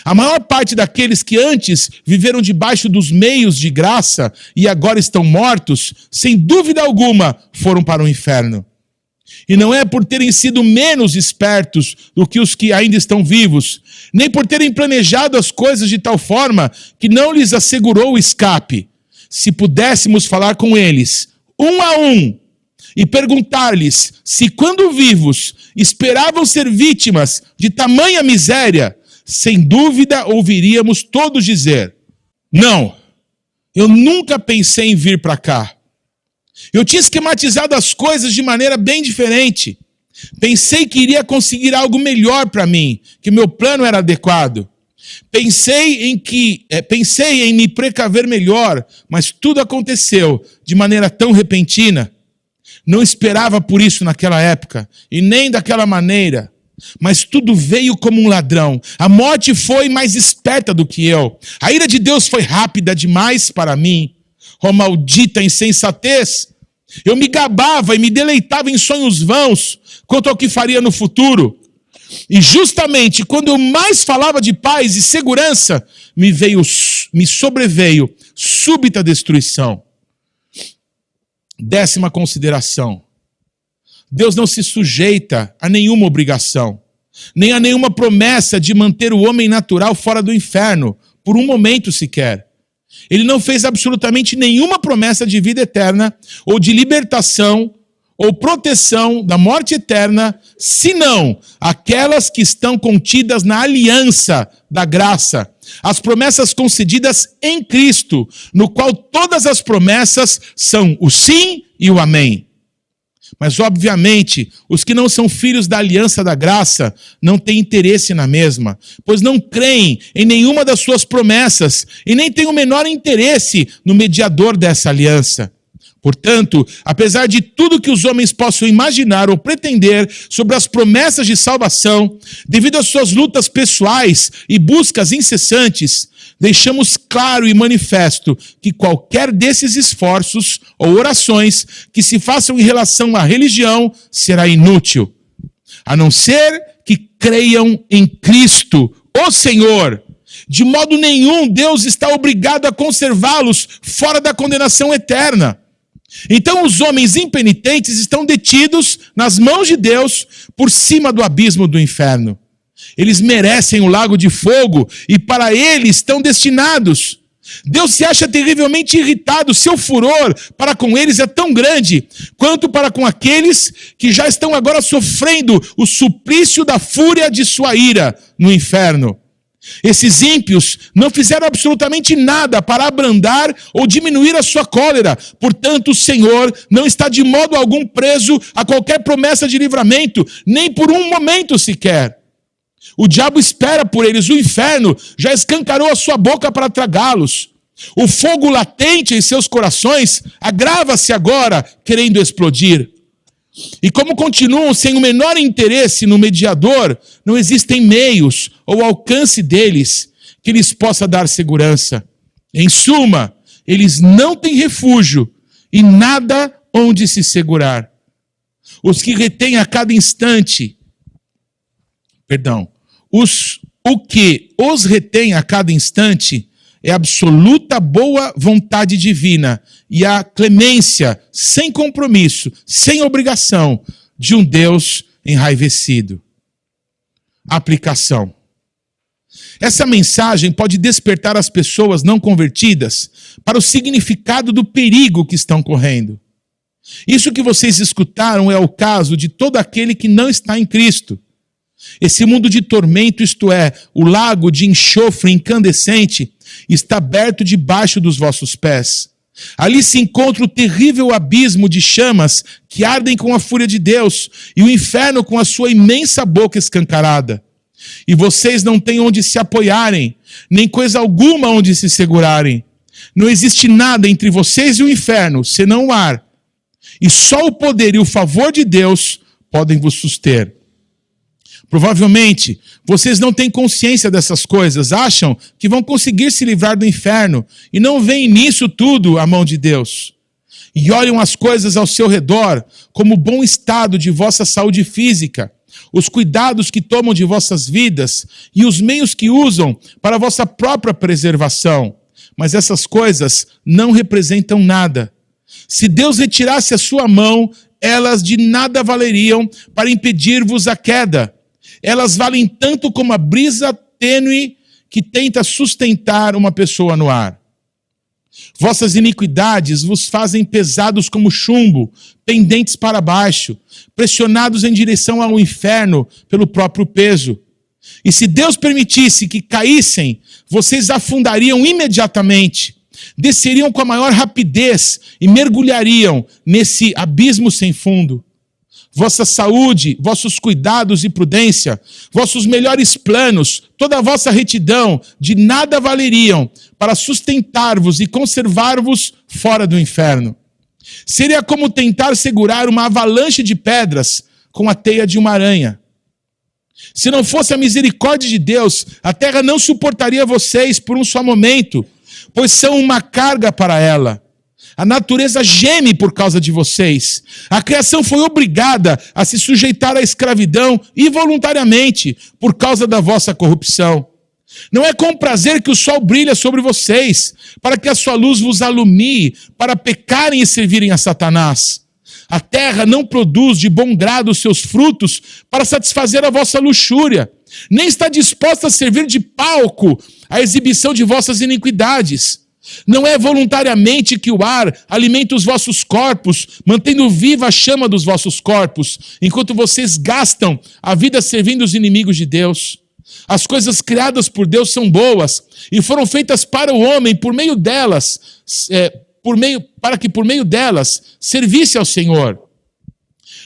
A maior parte daqueles que antes viveram debaixo dos meios de graça e agora estão mortos, sem dúvida alguma, foram para o inferno. E não é por terem sido menos espertos do que os que ainda estão vivos, nem por terem planejado as coisas de tal forma que não lhes assegurou o escape. Se pudéssemos falar com eles, um a um, e perguntar-lhes se, quando vivos, esperavam ser vítimas de tamanha miséria, sem dúvida ouviríamos todos dizer: não, eu nunca pensei em vir para cá. Eu tinha esquematizado as coisas de maneira bem diferente. Pensei que iria conseguir algo melhor para mim, que meu plano era adequado. Pensei em me precaver melhor, mas tudo aconteceu de maneira tão repentina. Não esperava por isso naquela época, e nem daquela maneira. Mas tudo veio como um ladrão. A morte foi mais esperta do que eu. A ira de Deus foi rápida demais para mim. Oh, maldita insensatez! Eu me gabava e me deleitava em sonhos vãos quanto ao que faria no futuro. E justamente quando eu mais falava de paz e segurança, me sobreveio súbita destruição. 10ª consideração. Deus não se sujeita a nenhuma obrigação, nem a nenhuma promessa de manter o homem natural fora do inferno, por um momento sequer. Ele não fez absolutamente nenhuma promessa de vida eterna, ou de libertação, ou proteção da morte eterna, senão aquelas que estão contidas na aliança da graça, as promessas concedidas em Cristo, no qual todas as promessas são o sim e o amém. Mas, obviamente, os que não são filhos da aliança da graça não têm interesse na mesma, pois não creem em nenhuma das suas promessas e nem têm o menor interesse no mediador dessa aliança. Portanto, apesar de tudo que os homens possam imaginar ou pretender sobre as promessas de salvação, devido às suas lutas pessoais e buscas incessantes, deixamos claro e manifesto que qualquer desses esforços ou orações que se façam em relação à religião será inútil, a não ser que creiam em Cristo, o Senhor. De modo nenhum Deus está obrigado a conservá-los fora da condenação eterna. Então os homens impenitentes estão detidos nas mãos de Deus por cima do abismo do inferno. Eles merecem o lago de fogo e para ele estão destinados. Deus se acha terrivelmente irritado. Seu furor para com eles é tão grande quanto para com aqueles que já estão agora sofrendo o suplício da fúria de sua ira no inferno. Esses ímpios não fizeram absolutamente nada para abrandar ou diminuir a sua cólera. Portanto, o Senhor não está de modo algum preso a qualquer promessa de livramento, nem por um momento sequer. O diabo espera por eles, o inferno já escancarou a sua boca para tragá-los. O fogo latente em seus corações agrava-se agora, querendo explodir. E como continuam sem o menor interesse no mediador, não existem meios ou alcance deles que lhes possa dar segurança. Em suma, eles não têm refúgio e nada onde se segurar. Os que retêm a cada instante, o que os retém a cada instante é a absoluta boa vontade divina e a clemência, sem compromisso, sem obrigação, de um Deus enraivecido. Aplicação. Essa mensagem pode despertar as pessoas não convertidas para o significado do perigo que estão correndo. Isso que vocês escutaram é o caso de todo aquele que não está em Cristo. Esse mundo de tormento, isto é, o lago de enxofre incandescente, está aberto debaixo dos vossos pés. Ali se encontra o terrível abismo de chamas que ardem com a fúria de Deus e o inferno com a sua imensa boca escancarada. E vocês não têm onde se apoiarem, nem coisa alguma onde se segurarem. Não existe nada entre vocês e o inferno, senão o ar. E só o poder e o favor de Deus podem vos suster. Provavelmente, vocês não têm consciência dessas coisas, acham que vão conseguir se livrar do inferno e não veem nisso tudo a mão de Deus. E olham as coisas ao seu redor como o bom estado de vossa saúde física, os cuidados que tomam de vossas vidas e os meios que usam para a vossa própria preservação. Mas essas coisas não representam nada. Se Deus retirasse a sua mão, elas de nada valeriam para impedir-vos a queda. Elas valem tanto como a brisa tênue que tenta sustentar uma pessoa no ar. Vossas iniquidades vos fazem pesados como chumbo, pendentes para baixo, pressionados em direção ao inferno pelo próprio peso. E se Deus permitisse que caíssem, vocês afundariam imediatamente, desceriam com a maior rapidez e mergulhariam nesse abismo sem fundo. Vossa saúde, vossos cuidados e prudência, vossos melhores planos, toda a vossa retidão, de nada valeriam para sustentar-vos e conservar-vos fora do inferno. Seria como tentar segurar uma avalanche de pedras com a teia de uma aranha. Se não fosse a misericórdia de Deus, a terra não suportaria vocês por um só momento, pois são uma carga para ela. A natureza geme por causa de vocês. A criação foi obrigada a se sujeitar à escravidão involuntariamente por causa da vossa corrupção. Não é com prazer que o sol brilha sobre vocês, para que a sua luz vos alumie, para pecarem e servirem a Satanás. A terra não produz de bom grado os seus frutos para satisfazer a vossa luxúria, nem está disposta a servir de palco à exibição de vossas iniquidades. Não é voluntariamente que o ar alimenta os vossos corpos, mantendo viva a chama dos vossos corpos, enquanto vocês gastam a vida servindo os inimigos de Deus. As coisas criadas por Deus são boas e foram feitas para o homem por meio delas, para que por meio delas servisse ao Senhor.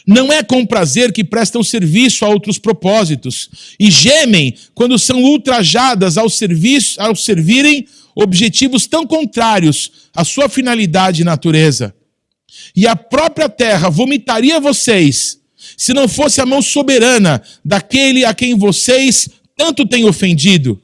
Não é com prazer que prestam serviço a outros propósitos e gemem quando são ultrajadas ao servirem objetivos tão contrários à sua finalidade e natureza. E a própria terra vomitaria vocês, se não fosse a mão soberana daquele a quem vocês tanto têm ofendido.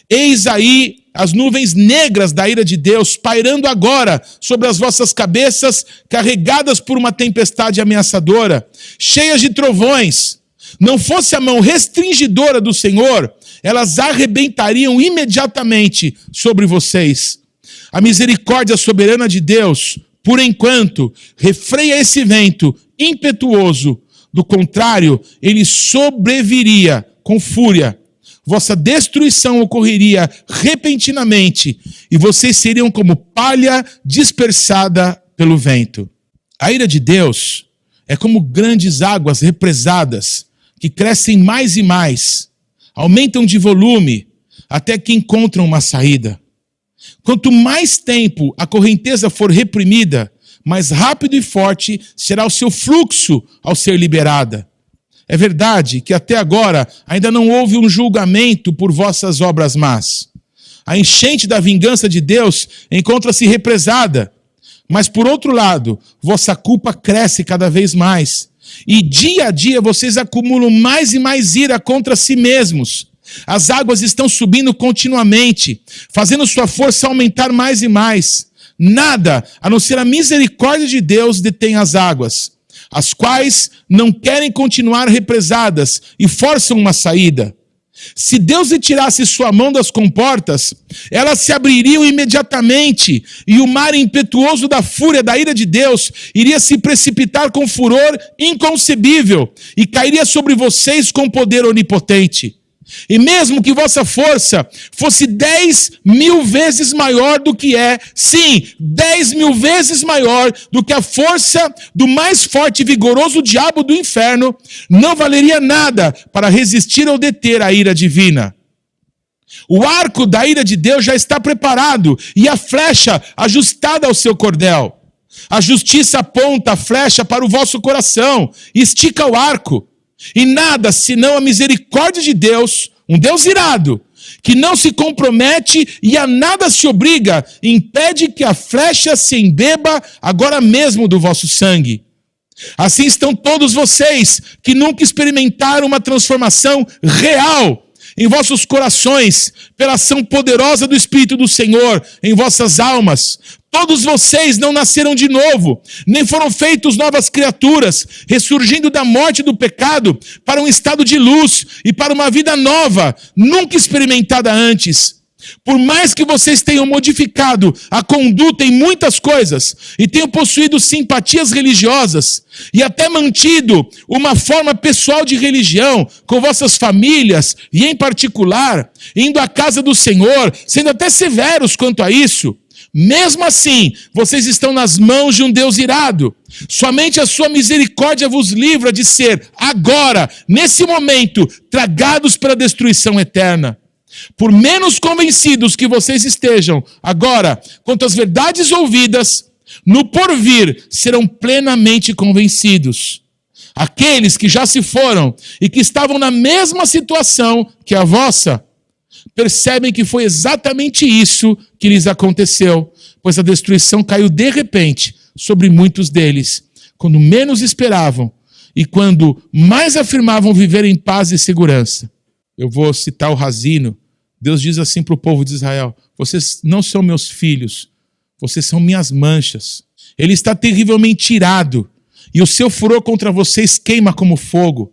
Eis aí as nuvens negras da ira de Deus pairando agora sobre as vossas cabeças, carregadas por uma tempestade ameaçadora, cheias de trovões. Não fosse a mão restringidora do Senhor, elas arrebentariam imediatamente sobre vocês. A misericórdia soberana de Deus, por enquanto, refreia esse vento impetuoso. Do contrário, ele sobreviria com fúria. Vossa destruição ocorreria repentinamente e vocês seriam como palha dispersada pelo vento. A ira de Deus é como grandes águas represadas que crescem mais e mais, aumentam de volume até que encontram uma saída. Quanto mais tempo a correnteza for reprimida, mais rápido e forte será o seu fluxo ao ser liberada. É verdade que até agora ainda não houve um julgamento por vossas obras más. A enchente da vingança de Deus encontra-se represada, mas por outro lado, vossa culpa cresce cada vez mais. E dia a dia vocês acumulam mais e mais ira contra si mesmos. As águas estão subindo continuamente, fazendo sua força aumentar mais e mais. Nada, a não ser a misericórdia de Deus, detém as águas, as quais não querem continuar represadas e forçam uma saída. Se Deus retirasse sua mão das comportas, elas se abririam imediatamente e o mar impetuoso da fúria da ira de Deus iria se precipitar com furor inconcebível e cairia sobre vocês com poder onipotente. E mesmo que vossa força fosse 10.000 vezes maior do que é, sim, 10.000 vezes maior do que a força do mais forte e vigoroso diabo do inferno, não valeria nada para resistir ou deter a ira divina. O arco da ira de Deus já está preparado e a flecha ajustada ao seu cordel. A justiça aponta a flecha para o vosso coração e estica o arco. E nada senão a misericórdia de Deus, um Deus irado, que não se compromete e a nada se obriga, impede que a flecha se embeba agora mesmo do vosso sangue. Assim estão todos vocês que nunca experimentaram uma transformação real em vossos corações, pela ação poderosa do Espírito do Senhor em vossas almas. Todos vocês não nasceram de novo, nem foram feitos novas criaturas, ressurgindo da morte do pecado para um estado de luz e para uma vida nova, nunca experimentada antes. Por mais que vocês tenham modificado a conduta em muitas coisas e tenham possuído simpatias religiosas e até mantido uma forma pessoal de religião com vossas famílias e em particular, indo à casa do Senhor, sendo até severos quanto a isso, mesmo assim, vocês estão nas mãos de um Deus irado. Somente a sua misericórdia vos livra de ser, agora, nesse momento, tragados pela destruição eterna. Por menos convencidos que vocês estejam agora quanto às verdades ouvidas, no porvir serão plenamente convencidos. Aqueles que já se foram e que estavam na mesma situação que a vossa, percebem que foi exatamente isso que lhes aconteceu, pois a destruição caiu de repente sobre muitos deles, quando menos esperavam e quando mais afirmavam viver em paz e segurança. Eu vou citar o Razino. Deus diz assim para o povo de Israel: vocês não são meus filhos, vocês são minhas manchas. Ele está terrivelmente irado, e o seu furor contra vocês queima como fogo.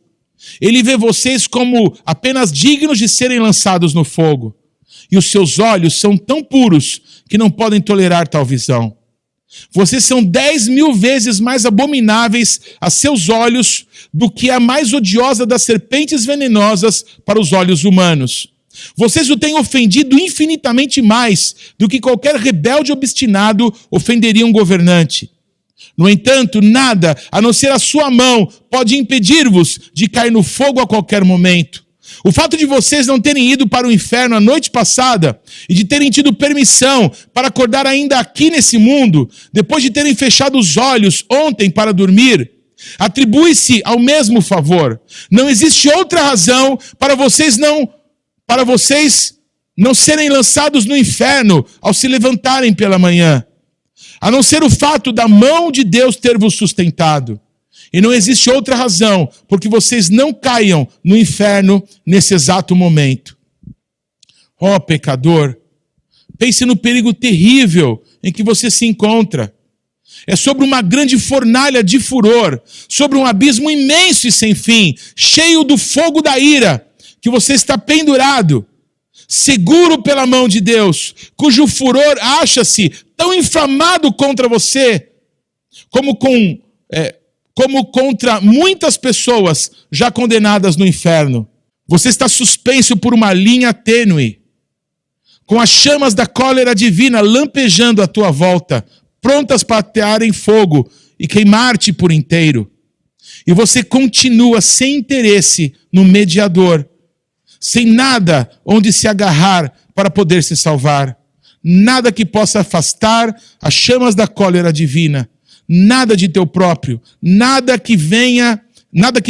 Ele vê vocês como apenas dignos de serem lançados no fogo, e os seus olhos são tão puros que não podem tolerar tal visão. Vocês são 10.000 vezes mais abomináveis a seus olhos do que a mais odiosa das serpentes venenosas para os olhos humanos. Vocês o têm ofendido infinitamente mais do que qualquer rebelde obstinado ofenderia um governante. No entanto, nada, a não ser a sua mão, pode impedir-vos de cair no fogo a qualquer momento. O fato de vocês não terem ido para o inferno a noite passada e de terem tido permissão para acordar ainda aqui nesse mundo, depois de terem fechado os olhos ontem para dormir, atribui-se ao mesmo favor. Não existe outra razão para vocês não serem lançados no inferno ao se levantarem pela manhã, a não ser o fato da mão de Deus ter vos sustentado. E não existe outra razão porque vocês não caiam no inferno nesse exato momento. Ó pecador, pense no perigo terrível em que você se encontra. É sobre uma grande fornalha de furor, sobre um abismo imenso e sem fim, cheio do fogo da ira, que você está pendurado, seguro pela mão de Deus, cujo furor acha-se tão inflamado contra você, como contra muitas pessoas já condenadas no inferno. Você está suspenso por uma linha tênue, com as chamas da cólera divina lampejando à tua volta, prontas para atearem fogo e queimar-te por inteiro. E você continua sem interesse no mediador, sem nada onde se agarrar para poder se salvar. Nada que possa afastar as chamas da cólera divina. Nada de teu próprio. Nada que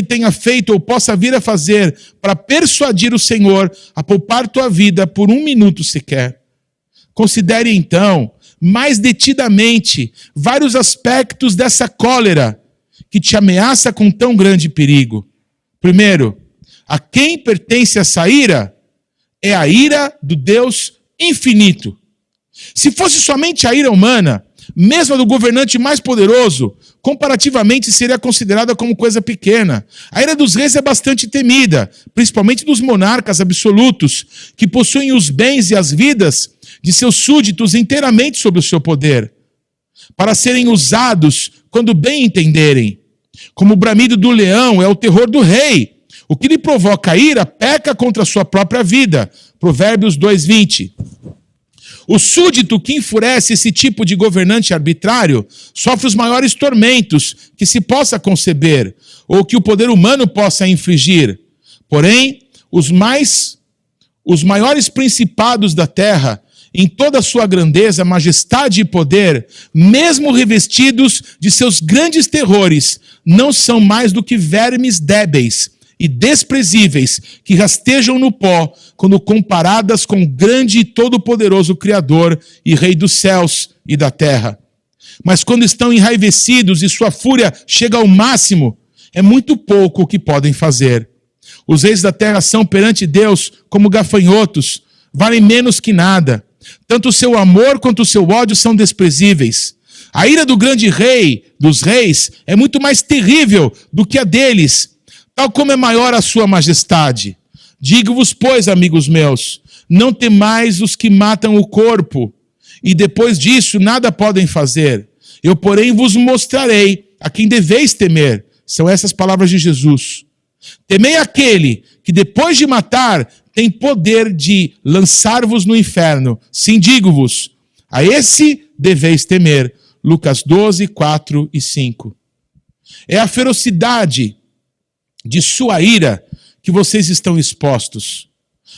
tenha feito ou possa vir a fazer para persuadir o Senhor a poupar tua vida por 1 minuto sequer. Considere então, mais detidamente, vários aspectos dessa cólera que te ameaça com tão grande perigo. Primeiro, a quem pertence essa ira? É a ira do Deus infinito. Se fosse somente a ira humana, mesmo a do governante mais poderoso, comparativamente seria considerada como coisa pequena. A ira dos reis é bastante temida, principalmente dos monarcas absolutos, que possuem os bens e as vidas de seus súditos inteiramente sob o seu poder, para serem usados quando bem entenderem. Como o bramido do leão é o terror do rei, o que lhe provoca ira peca contra a sua própria vida. Provérbios 2:20. O súdito que enfurece esse tipo de governante arbitrário sofre os maiores tormentos que se possa conceber, ou que o poder humano possa infligir. Porém, os maiores principados da terra, em toda a sua grandeza, majestade e poder, mesmo revestidos de seus grandes terrores, não são mais do que vermes débeis e desprezíveis que rastejam no pó quando comparadas com o grande e todo-poderoso Criador e Rei dos céus e da terra. Mas quando estão enraivecidos e sua fúria chega ao máximo, é muito pouco o que podem fazer. Os reis da terra são perante Deus como gafanhotos, valem menos que nada. Tanto o seu amor quanto o seu ódio são desprezíveis. A ira do grande rei, dos reis, é muito mais terrível do que a deles, tal como é maior a sua majestade. Digo-vos, pois, amigos meus, não temais os que matam o corpo, e depois disso nada podem fazer. Eu, porém, vos mostrarei a quem deveis temer. São essas palavras de Jesus. Temei aquele que, depois de matar, tem poder de lançar-vos no inferno. Sim, digo-vos, a esse deveis temer. Lucas 12, 4 e 5. É a ferocidade de sua ira que vocês estão expostos.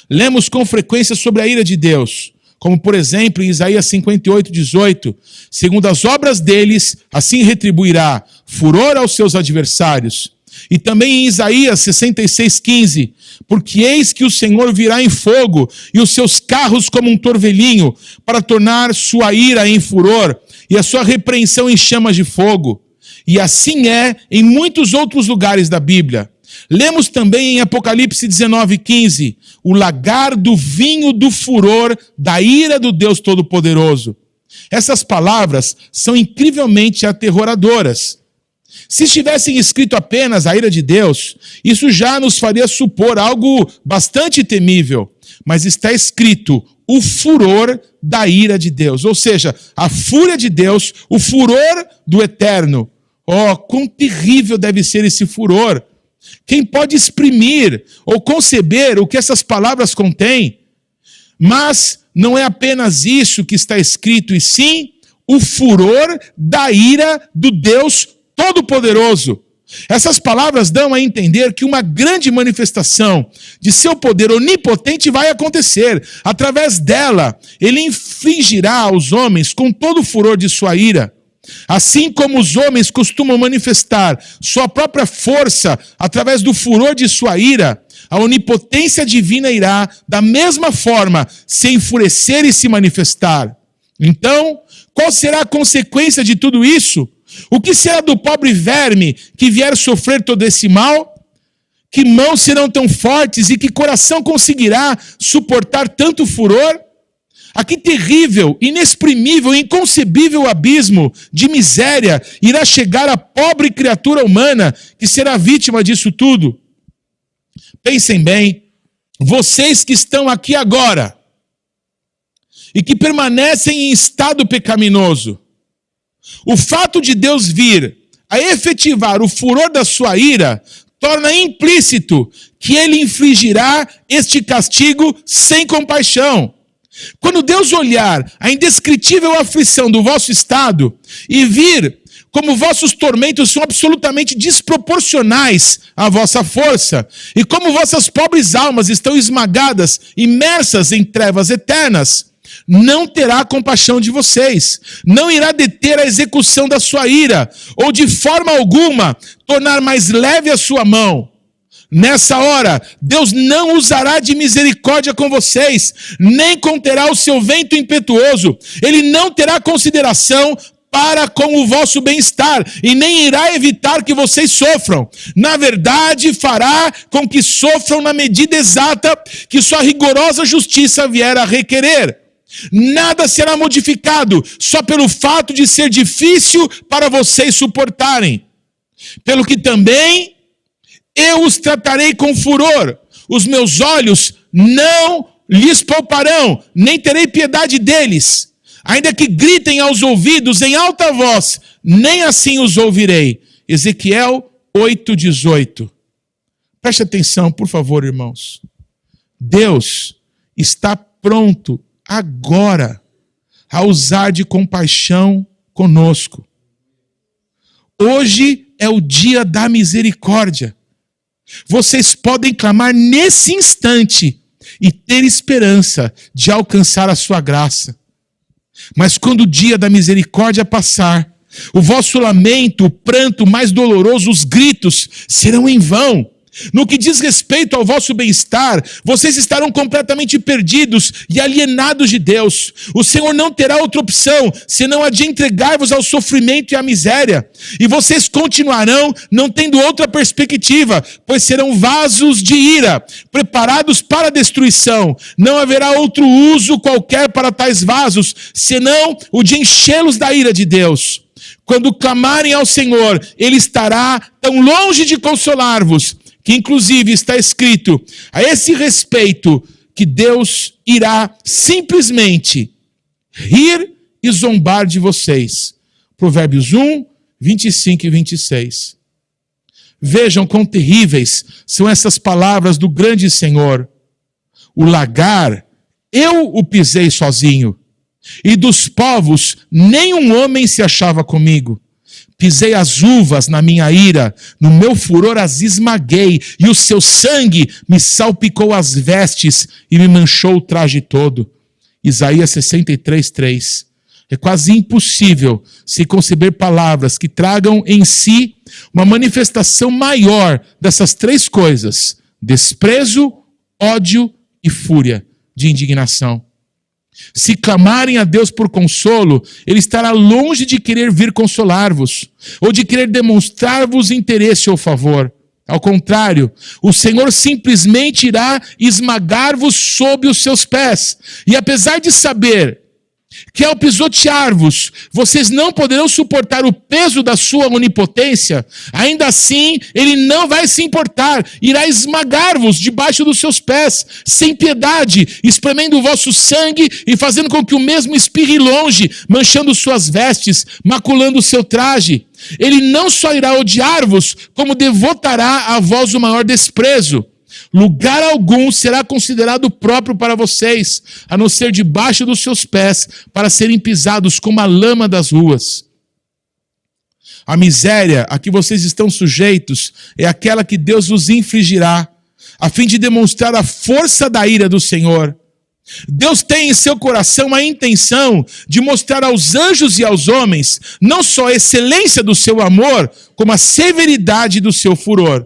Lemos com frequência sobre a ira de Deus, como por exemplo em Isaías 58, 18. Segundo as obras deles, assim retribuirá furor aos seus adversários. E também em Isaías 66, 15. Porque eis que o Senhor virá em fogo, e os seus carros como um torvelinho, para tornar sua ira em furor, e a sua repreensão em chamas de fogo. E assim é em muitos outros lugares da Bíblia. Lemos também em Apocalipse 19, 15, o lagar do vinho do furor da ira do Deus Todo-Poderoso. Essas palavras são incrivelmente aterroradoras. Se estivessem escrito apenas a ira de Deus, isso já nos faria supor algo bastante temível. Mas está escrito o furor da ira de Deus, ou seja, a fúria de Deus, o furor do eterno. Oh, quão terrível deve ser esse furor! Quem pode exprimir ou conceber o que essas palavras contêm? Mas não é apenas isso que está escrito, e sim o furor da ira do Deus Todo-Poderoso. Essas palavras dão a entender que uma grande manifestação de seu poder onipotente vai acontecer. Através dela, ele infligirá aos homens com todo o furor de sua ira. Assim como os homens costumam manifestar sua própria força através do furor de sua ira, a onipotência divina irá, da mesma forma, se enfurecer e se manifestar. Então, qual será a consequência de tudo isso? O que será do pobre verme que vier sofrer todo esse mal? Que mãos serão tão fortes e que coração conseguirá suportar tanto furor? A que terrível, inexprimível, inconcebível abismo de miséria irá chegar a pobre criatura humana que será vítima disso tudo? Pensem bem, vocês que estão aqui agora e que permanecem em estado pecaminoso, o fato de Deus vir a efetivar o furor da sua ira torna implícito que ele infligirá este castigo sem compaixão. Quando Deus olhar a indescritível aflição do vosso estado e vir como vossos tormentos são absolutamente desproporcionais à vossa força, e como vossas pobres almas estão esmagadas, imersas em trevas eternas, não terá compaixão de vocês, não irá deter a execução da sua ira, ou de forma alguma tornar mais leve a sua mão. Nessa hora, Deus não usará de misericórdia com vocês, nem conterá o seu vento impetuoso. Ele não terá consideração para com o vosso bem-estar e nem irá evitar que vocês sofram. Na verdade, fará com que sofram na medida exata que sua rigorosa justiça vier a requerer. Nada será modificado só pelo fato de ser difícil para vocês suportarem. Pelo que também eu os tratarei com furor. Os meus olhos não lhes pouparão, nem terei piedade deles. Ainda que gritem aos ouvidos em alta voz, nem assim os ouvirei. Ezequiel 8:18. Preste atenção, por favor, irmãos. Deus está pronto agora a usar de compaixão conosco. Hoje é o dia da misericórdia. Vocês podem clamar nesse instante e ter esperança de alcançar a sua graça. Mas quando o dia da misericórdia passar, o vosso lamento, o pranto mais doloroso, os gritos serão em vão. No que diz respeito ao vosso bem-estar, vocês estarão completamente perdidos e alienados de Deus. O Senhor não terá outra opção, senão a de entregar-vos ao sofrimento e à miséria. E vocês continuarão não tendo outra perspectiva, pois serão vasos de ira, preparados para a destruição. Não haverá outro uso qualquer para tais vasos, senão o de enchê-los da ira de Deus. Quando clamarem ao Senhor, Ele estará tão longe de consolar-vos, que inclusive está escrito a esse respeito que Deus irá simplesmente rir e zombar de vocês. Provérbios 1, 25 e 26. Vejam quão terríveis são essas palavras do grande Senhor. O lagar, eu o pisei sozinho, e dos povos nenhum homem se achava comigo. Pisei as uvas na minha ira, no meu furor as esmaguei, e o seu sangue me salpicou as vestes e me manchou o traje todo. Isaías 63, 3. É quase impossível se conceber palavras que tragam em si uma manifestação maior dessas três coisas: desprezo, ódio e fúria de indignação. Se clamarem a Deus por consolo, Ele estará longe de querer vir consolar-vos, ou de querer demonstrar-vos interesse ou favor. Ao contrário, o Senhor simplesmente irá esmagar-vos sob os seus pés. E apesar de saber que ao pisotear-vos, vocês não poderão suportar o peso da sua onipotência, ainda assim, Ele não vai se importar, irá esmagar-vos debaixo dos seus pés, sem piedade, espremendo o vosso sangue e fazendo com que o mesmo espirre longe, manchando suas vestes, maculando o seu traje. Ele não só irá odiar-vos, como devotará a vós o maior desprezo. Lugar algum será considerado próprio para vocês, a não ser debaixo dos seus pés, para serem pisados como a lama das ruas. A miséria a que vocês estão sujeitos é aquela que Deus vos infligirá, a fim de demonstrar a força da ira do Senhor. Deus tem em seu coração a intenção de mostrar aos anjos e aos homens não só a excelência do seu amor, como a severidade do seu furor.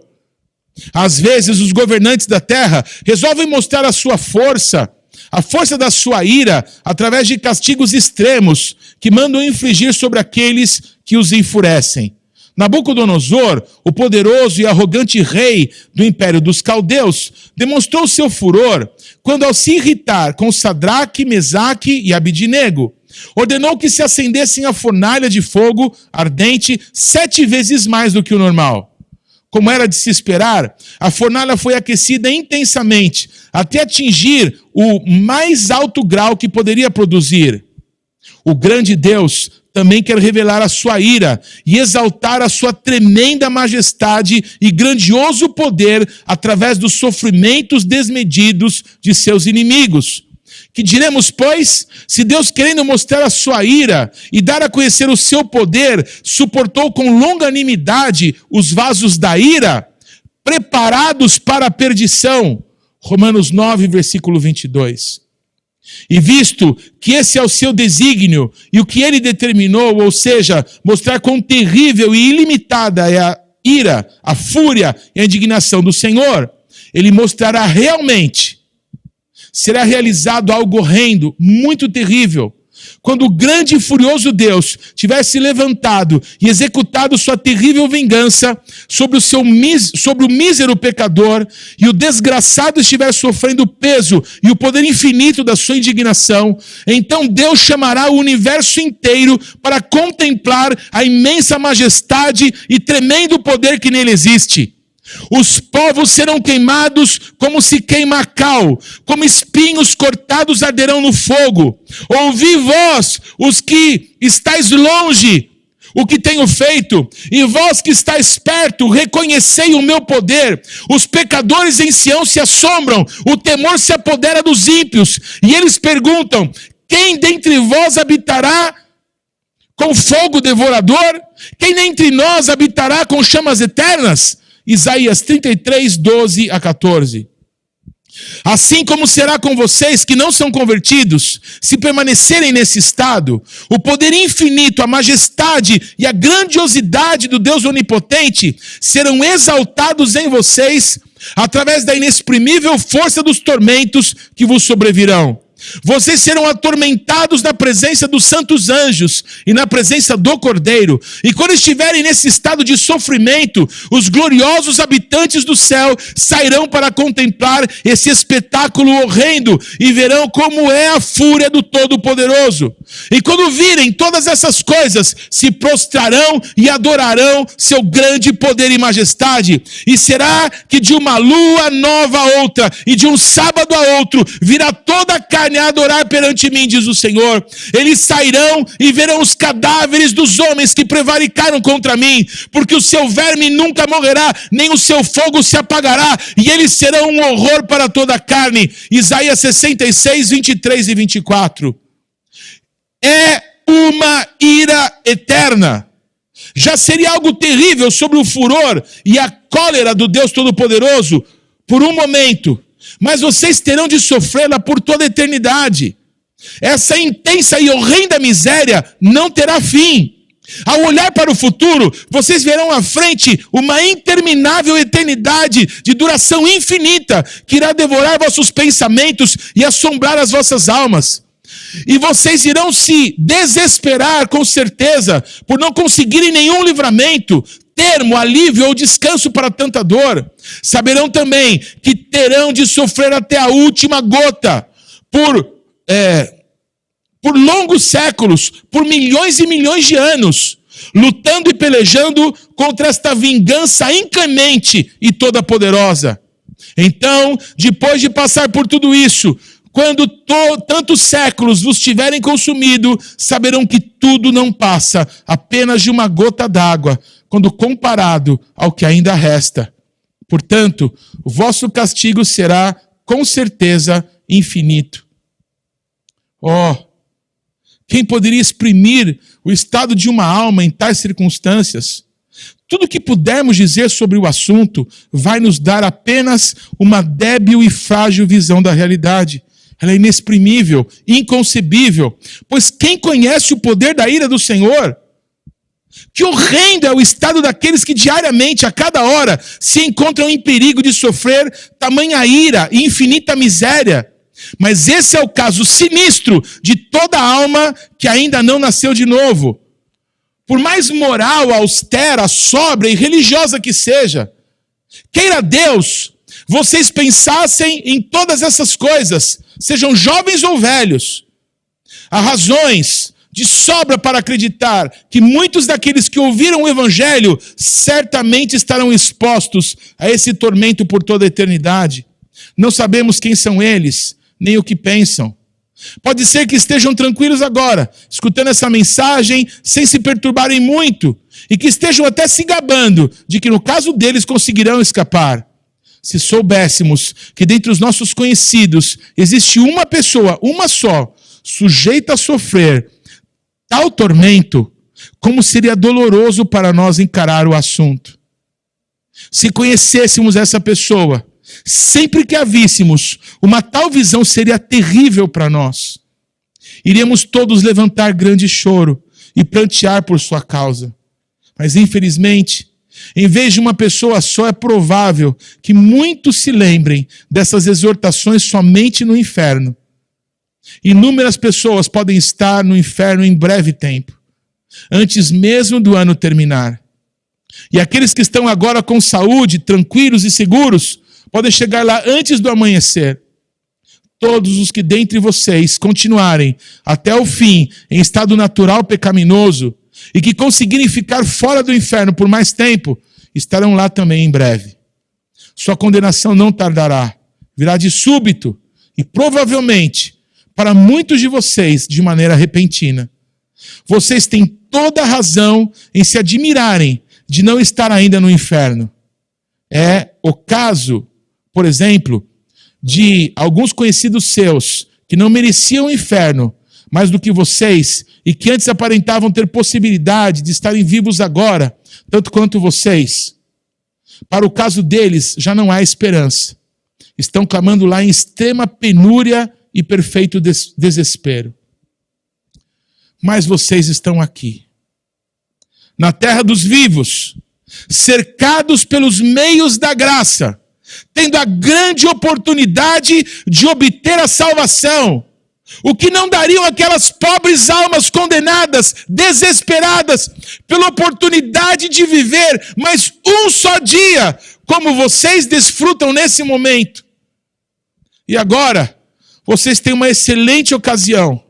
Às vezes, os governantes da terra resolvem mostrar a sua força, a força da sua ira, através de castigos extremos que mandam infligir sobre aqueles que os enfurecem. Nabucodonosor, o poderoso e arrogante rei do império dos caldeus, demonstrou seu furor quando, ao se irritar com Sadraque, Mesaque e Abidnego, ordenou que se acendessem a fornalha de fogo ardente 7 vezes mais do que o normal. Como era de se esperar, a fornalha foi aquecida intensamente, até atingir o mais alto grau que poderia produzir. O grande Deus também quer revelar a sua ira e exaltar a sua tremenda majestade e grandioso poder através dos sofrimentos desmedidos de seus inimigos. Que diremos, pois, se Deus, querendo mostrar a sua ira e dar a conhecer o seu poder, suportou com longanimidade os vasos da ira, preparados para a perdição. Romanos 9, versículo 22. E visto que esse é o seu desígnio e o que ele determinou, ou seja, mostrar quão terrível e ilimitada é a ira, a fúria e a indignação do Senhor, ele mostrará realmente. Será realizado algo horrendo, muito terrível, quando o grande e furioso Deus tiver se levantado e executado sua terrível vingança sobre o mísero pecador, e o desgraçado estiver sofrendo o peso e o poder infinito da sua indignação, então Deus chamará o universo inteiro para contemplar a imensa majestade e tremendo poder que nele existe. Os povos serão queimados como se queima a cal, como espinhos cortados arderão no fogo. Ouvi vós, os que estáis longe, o que tenho feito, e vós que estáis perto, reconhecei o meu poder. Os pecadores em Sião se assombram, o temor se apodera dos ímpios, e eles perguntam: quem dentre vós habitará com fogo devorador? Quem dentre nós habitará com chamas eternas? Isaías 33, 12 a 14. Assim como será com vocês que não são convertidos, se permanecerem nesse estado, o poder infinito, a majestade e a grandiosidade do Deus onipotente serão exaltados em vocês através da inexprimível força dos tormentos que vos sobrevirão. Vocês serão atormentados na presença dos santos anjos e na presença do Cordeiro. E quando estiverem nesse estado de sofrimento, os gloriosos habitantes do céu sairão para contemplar esse espetáculo horrendo e verão como é a fúria do Todo-Poderoso. E quando virem todas essas coisas, se prostrarão e adorarão seu grande poder e majestade. E será que de uma lua nova a outra e de um sábado a outro virá toda a carne a adorar perante mim, diz o Senhor. Eles sairão e verão os cadáveres dos homens que prevaricaram contra mim, porque o seu verme nunca morrerá, nem o seu fogo se apagará, e eles serão um horror para toda a carne. Isaías 66, 23 e 24. É uma ira eterna. Já seria algo terrível sobre o furor e a cólera do Deus Todo-Poderoso por um momento, mas vocês terão de sofrê-la por toda a eternidade. Essa intensa e horrenda miséria não terá fim. Ao olhar para o futuro, vocês verão à frente uma interminável eternidade de duração infinita que irá devorar vossos pensamentos e assombrar as vossas almas. E vocês irão se desesperar com certeza por não conseguirem nenhum livramento, termo, alívio ou descanso para tanta dor. Saberão também que terão de sofrer até a última gota por longos séculos, por milhões e milhões de anos, lutando e pelejando contra esta vingança inclemente e toda poderosa. Então, depois de passar por tudo isso, quando tantos séculos vos tiverem consumido, saberão que tudo não passa apenas de uma gota d'água, quando comparado ao que ainda resta. Portanto, o vosso castigo será, com certeza, infinito. Quem poderia exprimir o estado de uma alma em tais circunstâncias? Tudo que pudermos dizer sobre o assunto vai nos dar apenas uma débil e frágil visão da realidade. Ela é inexprimível, inconcebível, pois quem conhece o poder da ira do Senhor? Que horrendo é o estado daqueles que diariamente, a cada hora, se encontram em perigo de sofrer tamanha ira e infinita miséria. Mas esse é o caso sinistro de toda alma que ainda não nasceu de novo. Por mais moral, austera, sóbria e religiosa que seja, queira Deus, vocês pensassem em todas essas coisas, sejam jovens ou velhos. Há razões de sobra para acreditar que muitos daqueles que ouviram o Evangelho certamente estarão expostos a esse tormento por toda a eternidade. Não sabemos quem são eles, nem o que pensam. Pode ser que estejam tranquilos agora, escutando essa mensagem, sem se perturbarem muito, e que estejam até se gabando de que no caso deles conseguirão escapar. Se soubéssemos que dentre os nossos conhecidos existe uma pessoa, uma só, sujeita a sofrer tal tormento, como seria doloroso para nós encarar o assunto. Se conhecêssemos essa pessoa, sempre que a víssemos, uma tal visão seria terrível para nós. Iríamos todos levantar grande choro e prantear por sua causa. Mas, infelizmente, em vez de uma pessoa só, é provável que muitos se lembrem dessas exortações somente no inferno. Inúmeras pessoas podem estar no inferno em breve tempo, antes mesmo do ano terminar. E aqueles que estão agora com saúde, tranquilos e seguros, podem chegar lá antes do amanhecer. Todos os que dentre vocês continuarem até o fim em estado natural pecaminoso e que conseguirem ficar fora do inferno por mais tempo, estarão lá também em breve. Sua condenação não tardará, virá de súbito e provavelmente para muitos de vocês de maneira repentina. Vocês têm toda a razão em se admirarem de não estar ainda no inferno. É o caso, por exemplo, de alguns conhecidos seus que não mereciam o inferno mais do que vocês e que antes aparentavam ter possibilidade de estarem vivos agora, tanto quanto vocês. Para o caso deles, já não há esperança. estão clamando lá em extrema penúria e perfeito desespero. Mas vocês estão aqui, na terra dos vivos, cercados pelos meios da graça, tendo a grande oportunidade de obter a salvação, o que não dariam aquelas pobres almas condenadas, desesperadas, pela oportunidade de viver mais um só dia, como vocês desfrutam nesse momento. E agora, vocês têm uma excelente ocasião.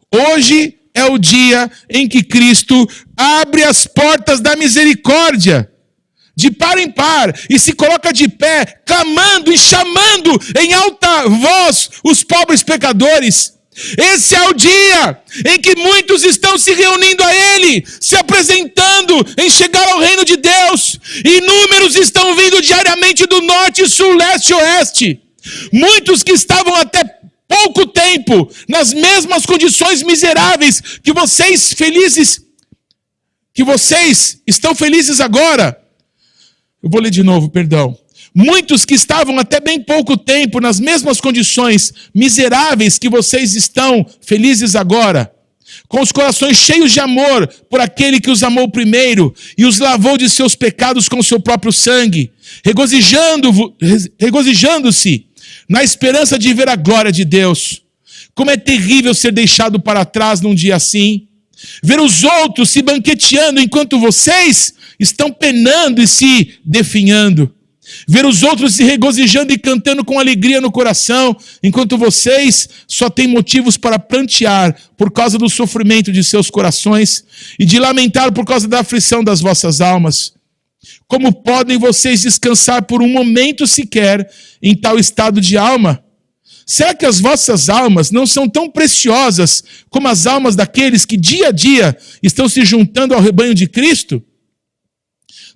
Hoje é o dia em que Cristo abre as portas da misericórdia, de par em par, e se coloca de pé, clamando e chamando em alta voz os pobres pecadores. Esse é o dia em que muitos estão se reunindo a Ele, se apresentando em chegar ao reino de Deus. Inúmeros estão vindo diariamente do norte, sul, leste e oeste. Muitos que estavam até pouco tempo nas mesmas condições miseráveis que vocês estão felizes agora. Eu vou ler de novo, perdão. Muitos que estavam até bem pouco tempo nas mesmas condições miseráveis que vocês estão felizes agora, com os corações cheios de amor por aquele que os amou primeiro e os lavou de seus pecados com o seu próprio sangue, regozijando-se na esperança de ver a glória de Deus. Como é terrível ser deixado para trás num dia assim, ver os outros se banqueteando enquanto vocês estão penando e se definhando. Ver os outros se regozijando e cantando com alegria no coração, enquanto vocês só têm motivos para prantear por causa do sofrimento de seus corações e de lamentar por causa da aflição das vossas almas. Como podem vocês descansar por um momento sequer em tal estado de alma? Será que as vossas almas não são tão preciosas como as almas daqueles que dia a dia estão se juntando ao rebanho de Cristo?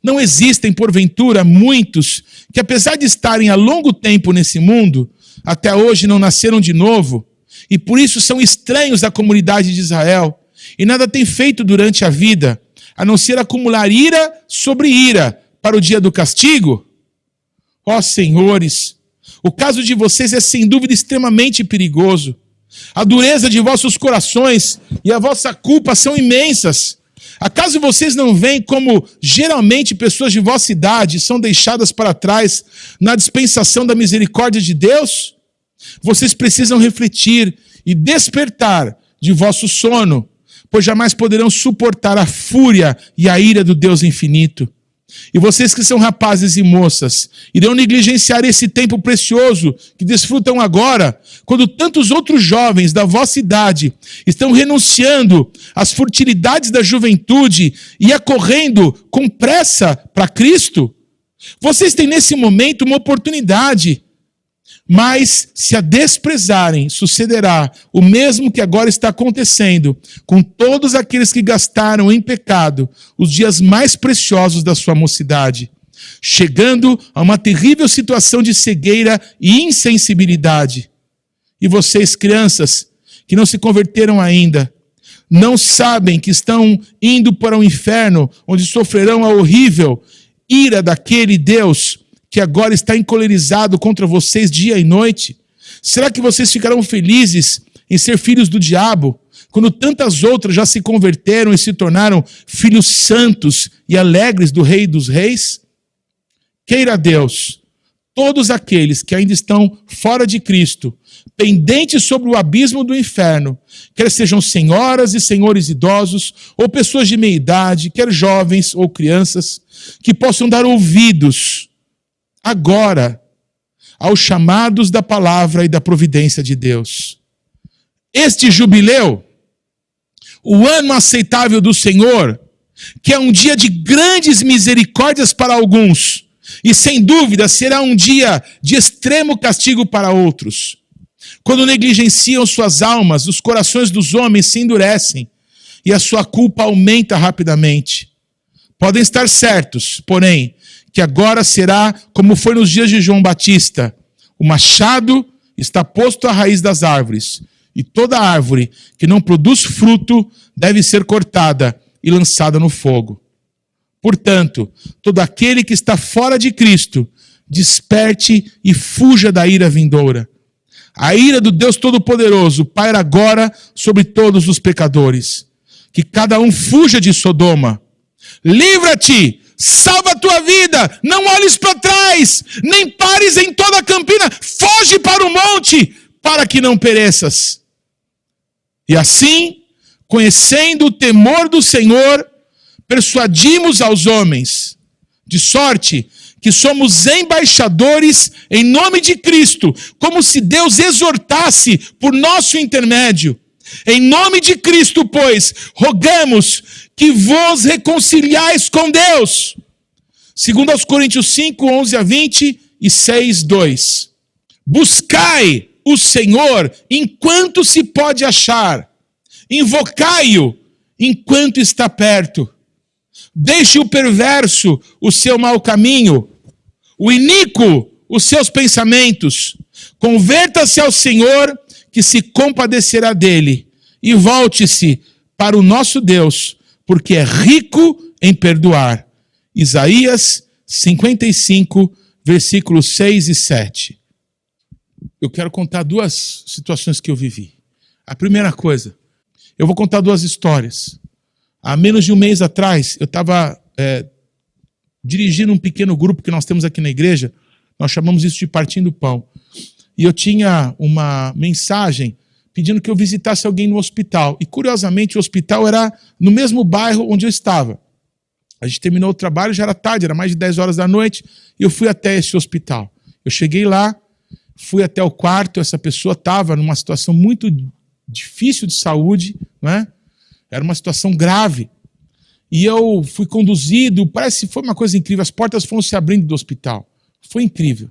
Não existem, porventura, muitos que, apesar de estarem há longo tempo nesse mundo, até hoje não nasceram de novo, e por isso são estranhos à comunidade de Israel, e nada têm feito durante a vida, a não ser acumular ira sobre ira para o dia do castigo? Ó senhores, o caso de vocês é sem dúvida extremamente perigoso. A dureza de vossos corações e a vossa culpa são imensas. Acaso vocês não veem como geralmente pessoas de vossa idade são deixadas para trás na dispensação da misericórdia de Deus? Vocês precisam refletir e despertar de vosso sono, pois jamais poderão suportar a fúria e a ira do Deus infinito. E vocês que são rapazes e moças, irão negligenciar esse tempo precioso que desfrutam agora, quando tantos outros jovens da vossa idade estão renunciando às futilidades da juventude e acorrendo com pressa para Cristo? Vocês têm nesse momento uma oportunidade, mas se a desprezarem, sucederá o mesmo que agora está acontecendo com todos aqueles que gastaram em pecado os dias mais preciosos da sua mocidade, chegando a uma terrível situação de cegueira e insensibilidade. E vocês, crianças, que não se converteram ainda, não sabem que estão indo para o inferno, onde sofrerão a horrível ira daquele Deus que agora está encolerizado contra vocês dia e noite? Será que vocês ficarão felizes em ser filhos do diabo, quando tantas outras já se converteram e se tornaram filhos santos e alegres do Rei dos Reis? Queira Deus, todos aqueles que ainda estão fora de Cristo, pendentes sobre o abismo do inferno, quer sejam senhoras e senhores idosos, ou pessoas de meia idade, quer jovens ou crianças, que possam dar ouvidos agora aos chamados da palavra e da providência de Deus. Este jubileu, o ano aceitável do Senhor, que é um dia de grandes misericórdias para alguns, e sem dúvida será um dia de extremo castigo para outros. Quando negligenciam suas almas, os corações dos homens se endurecem e a sua culpa aumenta rapidamente. Podem estar certos, porém, que agora será como foi nos dias de João Batista. O machado está posto à raiz das árvores, e toda árvore que não produz fruto deve ser cortada e lançada no fogo. Portanto, todo aquele que está fora de Cristo desperte e fuja da ira vindoura. A ira do Deus Todo-Poderoso paira agora sobre todos os pecadores. Que cada um fuja de Sodoma. Livra-te, salva a tua vida, não olhes para trás, nem pares em toda a campina, foge para o monte, para que não pereças. E assim, conhecendo o temor do Senhor, persuadimos aos homens, de sorte que somos embaixadores em nome de Cristo, como se Deus exortasse por nosso intermédio. Em nome de Cristo, pois, rogamos que vos reconciliais com Deus. Segundo aos Coríntios 5, 11 a 20 e 6, 2. Buscai o Senhor enquanto se pode achar. Invocai-o enquanto está perto. Deixe o perverso o seu mau caminho, o iníquo os seus pensamentos. Converta-se ao Senhor, que se compadecerá dele, e volte-se para o nosso Deus, porque é rico em perdoar. Isaías 55, versículos 6 e 7. Eu quero contar duas situações que eu vivi. A primeira coisa, eu vou contar duas histórias. Há menos de um mês atrás, eu estava dirigindo um pequeno grupo que nós temos aqui na igreja, nós chamamos isso de Partindo Pão. E eu tinha uma mensagem pedindo que eu visitasse alguém no hospital. E curiosamente o hospital era no mesmo bairro onde eu estava. A gente terminou o trabalho, já era tarde, era mais de 10 horas da noite, e eu fui até esse hospital. Eu cheguei lá, fui até o quarto, essa pessoa estava numa situação muito difícil de saúde, né? Era uma situação grave. E eu fui conduzido, parece que foi uma coisa incrível, as portas foram se abrindo do hospital. Foi incrível.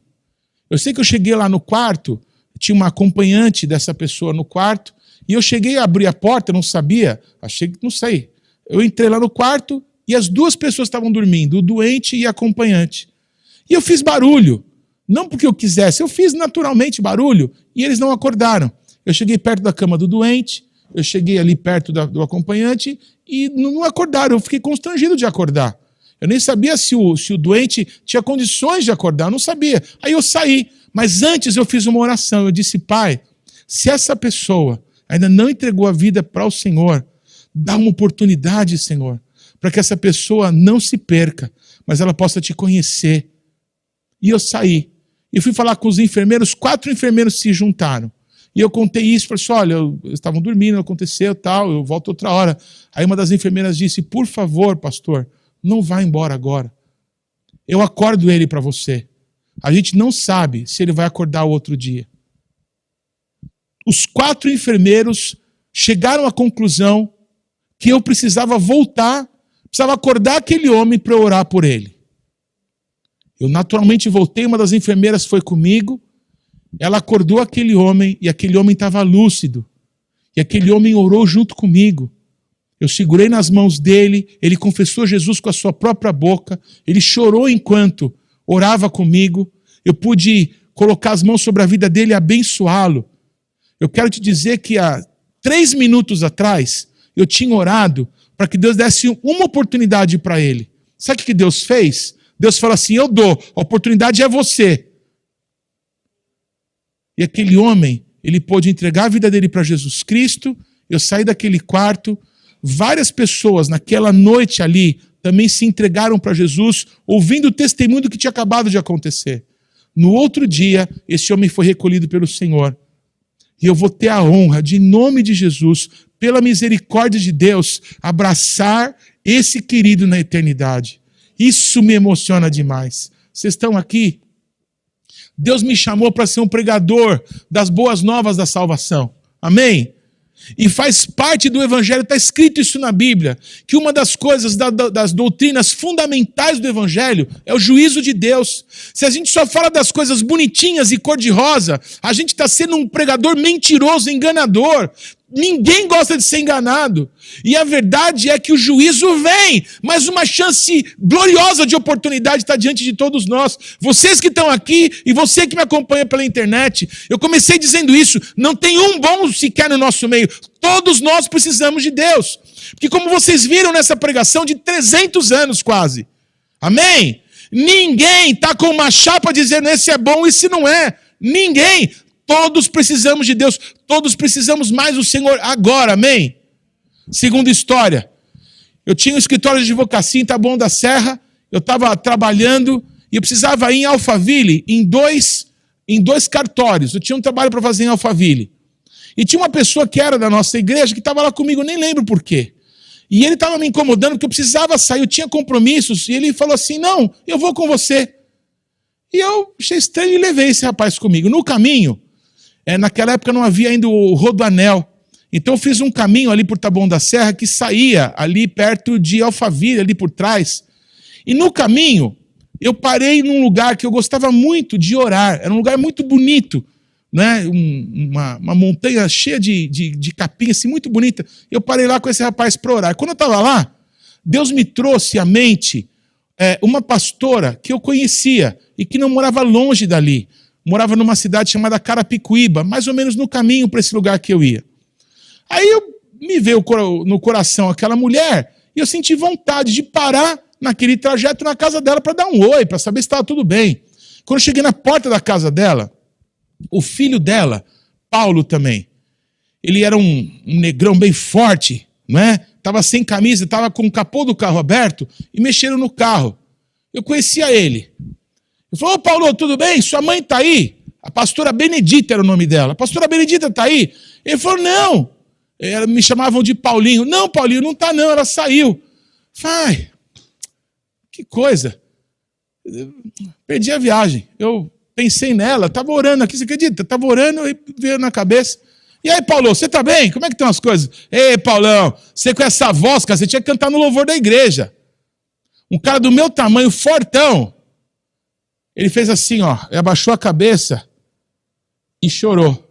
Eu sei que eu cheguei lá no quarto, tinha uma acompanhante dessa pessoa no quarto, e eu cheguei a abrir a porta, não sabia, achei que não sei. Eu entrei lá no quarto e as duas pessoas estavam dormindo, o doente e a acompanhante. E eu fiz barulho, não porque eu quisesse, eu fiz naturalmente barulho, e eles não acordaram. Eu cheguei perto da cama do doente, eu cheguei ali perto do acompanhante e não acordaram, eu fiquei constrangido de acordar. Eu nem sabia se o doente tinha condições de acordar, eu não sabia. Aí eu saí, mas antes eu fiz uma oração, eu disse: Pai, se essa pessoa ainda não entregou a vida para o Senhor, dá uma oportunidade, Senhor, para que essa pessoa não se perca, mas ela possa te conhecer. E eu saí, e fui falar com os enfermeiros, 4 enfermeiros se juntaram. E eu contei isso, falei assim: olha, eles estavam dormindo, aconteceu tal, eu volto outra hora. Aí uma das enfermeiras disse: por favor, pastor, não vá embora agora. Eu acordo ele para você. A gente não sabe se ele vai acordar o outro dia. Os 4 enfermeiros chegaram à conclusão que eu precisava voltar, precisava acordar aquele homem para orar por ele. Eu naturalmente voltei, uma das enfermeiras foi comigo, ela acordou aquele homem e aquele homem estava lúcido. E aquele homem orou junto comigo. Eu segurei nas mãos dele, ele confessou Jesus com a sua própria boca, ele chorou enquanto orava comigo. Eu pude colocar as mãos sobre a vida dele e abençoá-lo. Eu quero te dizer que há 3 minutos atrás, eu tinha orado para que Deus desse uma oportunidade para ele. Sabe o que Deus fez? Deus falou assim: eu dou, a oportunidade é você. E aquele homem, ele pôde entregar a vida dele para Jesus Cristo. Eu saí daquele quarto, várias pessoas naquela noite ali também se entregaram para Jesus, ouvindo o testemunho do que tinha acabado de acontecer. No outro dia, esse homem foi recolhido pelo Senhor. E eu vou ter a honra de, em nome de Jesus, pela misericórdia de Deus, abraçar esse querido na eternidade. Isso me emociona demais. Vocês estão aqui? Deus me chamou para ser um pregador das boas novas da salvação. Amém? E faz parte do Evangelho, está escrito isso na Bíblia, que uma das coisas, das doutrinas fundamentais do Evangelho é o juízo de Deus. Se a gente só fala das coisas bonitinhas e cor-de-rosa, a gente está sendo um pregador mentiroso, enganador. Ninguém gosta de ser enganado. E a verdade é que o juízo vem, mas uma chance gloriosa de oportunidade está diante de todos nós. Vocês que estão aqui e você que me acompanha pela internet, eu comecei dizendo isso: não tem um bom sequer no nosso meio. Todos nós precisamos de Deus. Porque como vocês viram nessa pregação de 300 anos quase. Amém? Ninguém está com uma chapa dizendo esse é bom, esse não é. Ninguém. Todos precisamos de Deus. Todos precisamos mais do Senhor agora, amém? Segunda história. Eu tinha um escritório de advocacia em Taboão da Serra. Eu estava trabalhando e eu precisava ir em Alphaville, em dois cartórios. Eu tinha um trabalho para fazer em Alphaville. E tinha uma pessoa que era da nossa igreja que estava lá comigo, nem lembro por quê. E ele estava me incomodando porque eu precisava sair, eu tinha compromissos. E ele falou assim, não, eu vou com você. E eu achei estranho e levei esse rapaz comigo. No caminho, naquela época não havia ainda o Rodoanel. Então eu fiz um caminho ali por Taboão da Serra que saía ali perto de Alphaville, ali por trás. E no caminho, eu parei num lugar que eu gostava muito de orar. Era um lugar muito bonito, né? Uma montanha cheia de capim, assim, muito bonita. Eu parei lá com esse rapaz para orar. Quando eu estava lá, Deus me trouxe à mente uma pastora que eu conhecia e que não morava longe dali. Morava numa cidade chamada Carapicuíba, mais ou menos no caminho para esse lugar que eu ia. Aí me veio no coração aquela mulher e eu senti vontade de parar naquele trajeto na casa dela para dar um oi, para saber se estava tudo bem. Quando eu cheguei na porta da casa dela, o filho dela, Paulo também, ele era um negrão bem forte, não é? Estava sem camisa, estava com o capô do carro aberto e mexendo no carro. Eu conhecia ele. Eu falei, ô Paulo, tudo bem? Sua mãe está aí? A pastora Benedita era o nome dela. A pastora Benedita está aí? Ele falou, não. Me chamavam de Paulinho. Não, Paulinho, não está não, ela saiu. Falei, que coisa. Perdi a viagem. Eu pensei nela, estava orando aqui, você acredita? Estava orando e veio na cabeça. E aí, Paulo, você está bem? Como é que estão as coisas? Ei, Paulão, você com essa voz, cara, você tinha que cantar no louvor da igreja. Um cara do meu tamanho, fortão. Ele fez assim, ó, ele abaixou a cabeça e chorou.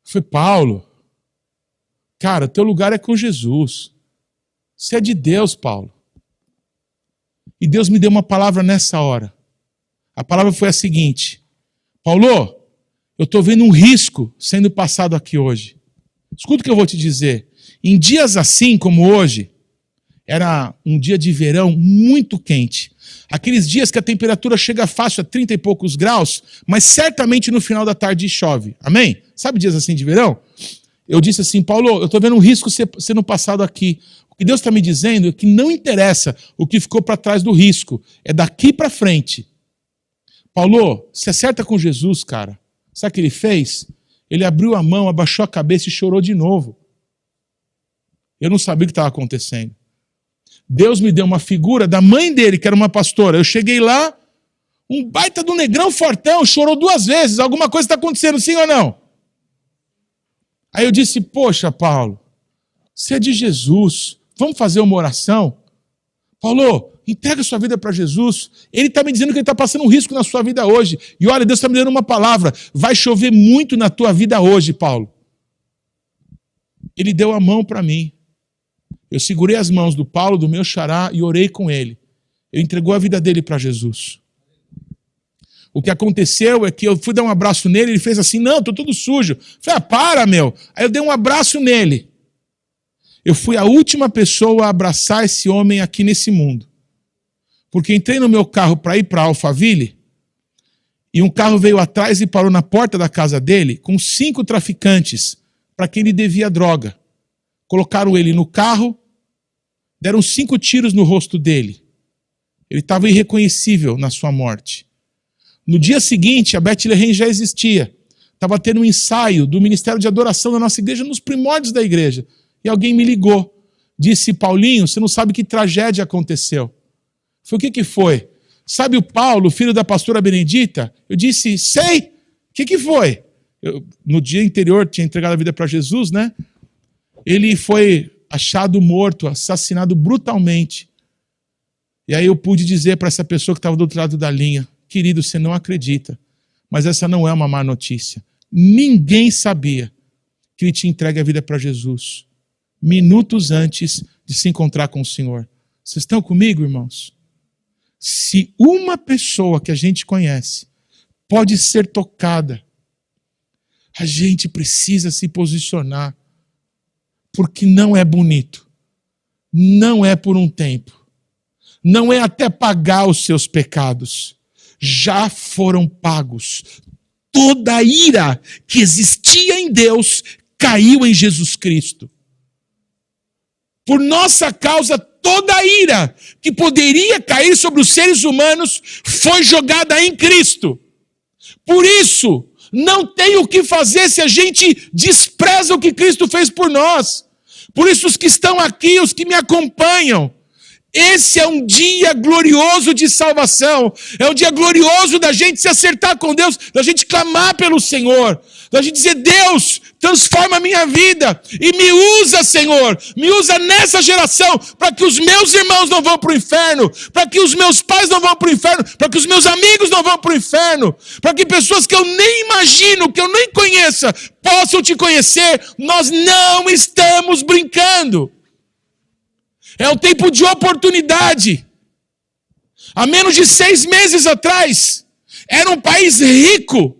Eu falei, Paulo, cara, teu lugar é com Jesus. Você é de Deus, Paulo. E Deus me deu uma palavra nessa hora. A palavra foi a seguinte, Paulo, eu estou vendo um risco sendo passado aqui hoje. Escuta o que eu vou te dizer. Em dias assim como hoje, era um dia de verão muito quente. Aqueles dias que a temperatura chega fácil a 30 e poucos graus, mas certamente no final da tarde chove. Amém? Sabe dias assim de verão? Eu disse assim, Paulo, eu estou vendo um risco sendo passado aqui. O que Deus está me dizendo é que não interessa o que ficou para trás do risco. É daqui para frente. Paulo, se acerta com Jesus, cara. Sabe o que ele fez? Ele abriu a mão, abaixou a cabeça e chorou de novo. Eu não sabia o que estava acontecendo. Deus me deu uma figura da mãe dele, que era uma pastora. Eu cheguei lá, um baita do negrão fortão, chorou 2 vezes. Alguma coisa está acontecendo, sim ou não? Aí eu disse, poxa, Paulo, você é de Jesus. Vamos fazer uma oração? Paulo, entrega sua vida para Jesus. Ele está me dizendo que ele está passando um risco na sua vida hoje. E olha, Deus está me dando uma palavra. Vai chover muito na tua vida hoje, Paulo. Ele deu a mão para mim. Eu segurei as mãos do Paulo, do meu xará, e orei com ele. Ele entregou a vida dele para Jesus. O que aconteceu é que eu fui dar um abraço nele, ele fez assim, não, estou todo sujo. Eu falei, para, meu. Aí eu dei um abraço nele. Eu fui a última pessoa a abraçar esse homem aqui nesse mundo. Porque entrei no meu carro para ir para Alphaville, e um carro veio atrás e parou na porta da casa dele com 5 traficantes para quem ele devia droga. Colocaram ele no carro, deram 5 tiros no rosto dele. Ele estava irreconhecível na sua morte. No dia seguinte, a Bethlehem já existia. Estava tendo um ensaio do Ministério de Adoração da nossa igreja, nos primórdios da igreja. E alguém me ligou. Disse, Paulinho, você não sabe que tragédia aconteceu. Eu falei, o que foi? Sabe o Paulo, filho da pastora Benedita? Eu disse, sei. O que foi? No dia anterior, tinha entregado a vida para Jesus, né? Ele foi achado morto, assassinado brutalmente. E aí eu pude dizer para essa pessoa que estava do outro lado da linha, querido, você não acredita, mas essa não é uma má notícia. Ninguém sabia que ele tinha entregue a vida para Jesus, minutos antes de se encontrar com o Senhor. Vocês estão comigo, irmãos? Se uma pessoa que a gente conhece pode ser tocada, a gente precisa se posicionar. Porque não é bonito. Não é por um tempo. não é até pagar os seus pecados. Já foram pagos. Toda a ira que existia em Deus caiu em Jesus Cristo. Por nossa causa, toda a ira que poderia cair sobre os seres humanos foi jogada em Cristo. Por isso, não tem o que fazer se a gente despreza o que Cristo fez por nós. Por isso, os que estão aqui, os que me acompanham, esse é um dia glorioso de salvação. É um dia glorioso da gente se acertar com Deus, da gente clamar pelo Senhor, da gente dizer: Deus, transforma a minha vida e me usa, Senhor. Me usa nessa geração para que os meus irmãos não vão para o inferno, para que os meus pais não vão para o inferno, para que os meus amigos não vão para o inferno, para que pessoas que eu nem imagino, que eu nem conheça, possam te conhecer. Nós não estamos brincando. É um tempo de oportunidade. Há menos de 6 meses atrás, era um país rico,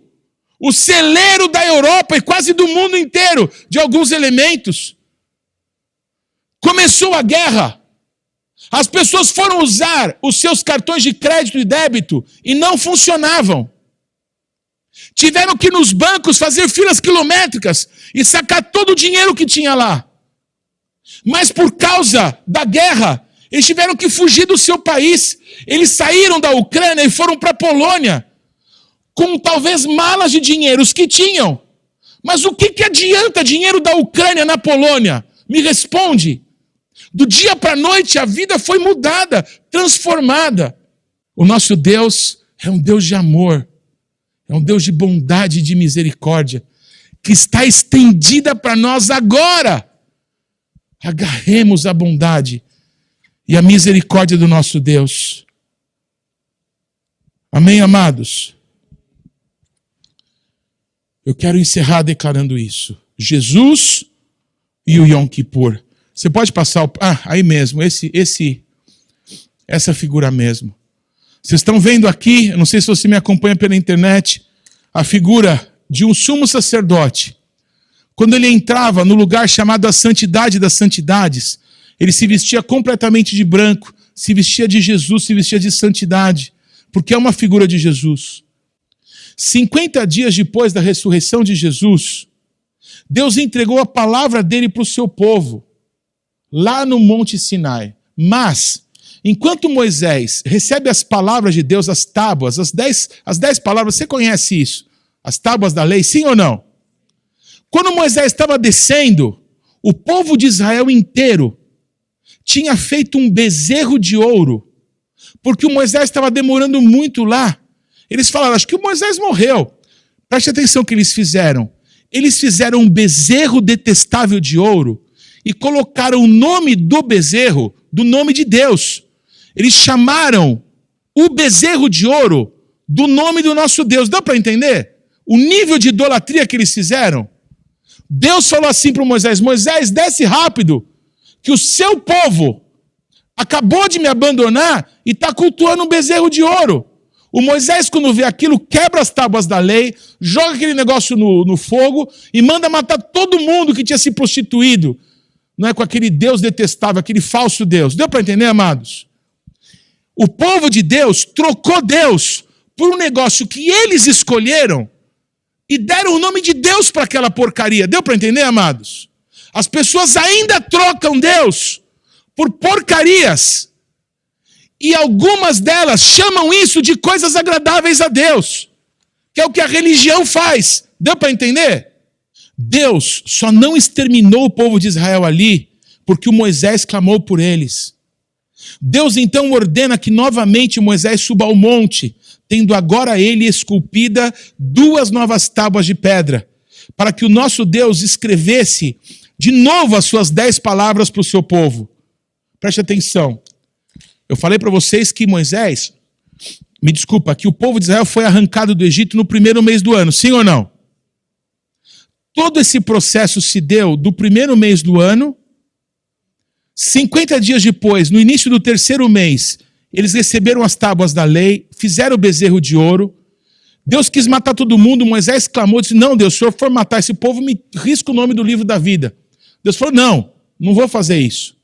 o celeiro da Europa e quase do mundo inteiro, de alguns elementos. Começou a guerra. As pessoas foram usar os seus cartões de crédito e débito e não funcionavam. Tiveram que ir nos bancos fazer filas quilométricas e sacar todo o dinheiro que tinha lá. Mas por causa da guerra, eles tiveram que fugir do seu país. Eles saíram da Ucrânia e foram para a Polônia, com talvez malas de dinheiro, os que tinham. Mas o que adianta dinheiro da Ucrânia na Polônia? Me responde. Do dia para a noite a vida foi mudada, transformada. O nosso Deus é um Deus de amor, é um Deus de bondade e de misericórdia, que está estendida para nós agora. Agarremos a bondade e a misericórdia do nosso Deus. Amém, amados? Eu quero encerrar declarando isso. Jesus e o Yom Kippur. Você pode passar aí mesmo, essa figura mesmo. Vocês estão vendo aqui, eu não sei se você me acompanha pela internet, a figura de um sumo sacerdote. Quando ele entrava no lugar chamado a Santidade das Santidades, ele se vestia completamente de branco, se vestia de Jesus, se vestia de santidade, porque é uma figura de Jesus. 50 dias depois da ressurreição de Jesus, Deus entregou a palavra dele para o seu povo, lá no Monte Sinai. Mas, enquanto Moisés recebe as palavras de Deus, as tábuas, as 10 palavras, você conhece isso? As tábuas da lei, sim ou não? Quando Moisés estava descendo, o povo de Israel inteiro tinha feito um bezerro de ouro, porque o Moisés estava demorando muito lá. Eles falaram: acho que o Moisés morreu. Preste atenção o que eles fizeram. Eles fizeram um bezerro detestável de ouro e colocaram o nome do bezerro do nome de Deus. Eles chamaram o bezerro de ouro do nome do nosso Deus. Dá para entender o nível de idolatria que eles fizeram? Deus falou assim para Moisés: Moisés, desce rápido, que o seu povo acabou de me abandonar e está cultuando um bezerro de ouro. O Moisés, quando vê aquilo, quebra as tábuas da lei, joga aquele negócio no fogo e manda matar todo mundo que tinha se prostituído. Não é com aquele Deus detestável, aquele falso Deus. Deu para entender, amados? O povo de Deus trocou Deus por um negócio que eles escolheram e deram o nome de Deus para aquela porcaria. Deu para entender, amados? As pessoas ainda trocam Deus por porcarias. E algumas delas chamam isso de coisas agradáveis a Deus, que é o que a religião faz. Deu para entender? Deus só não exterminou o povo de Israel ali porque o Moisés clamou por eles. Deus então ordena que novamente Moisés suba ao monte, tendo agora ele esculpida 2 novas tábuas de pedra, para que o nosso Deus escrevesse de novo as suas 10 palavras para o seu povo. Preste atenção. Eu falei para vocês que que o povo de Israel foi arrancado do Egito no primeiro mês do ano, sim ou não? Todo esse processo se deu do primeiro mês do ano. 50 dias depois, no início do 3º mês, eles receberam as tábuas da lei, fizeram o bezerro de ouro. Deus quis matar todo mundo. Moisés clamou, disse: não, Deus, se o senhor for matar esse povo, me risca o nome do livro da vida. Deus falou: não vou fazer isso.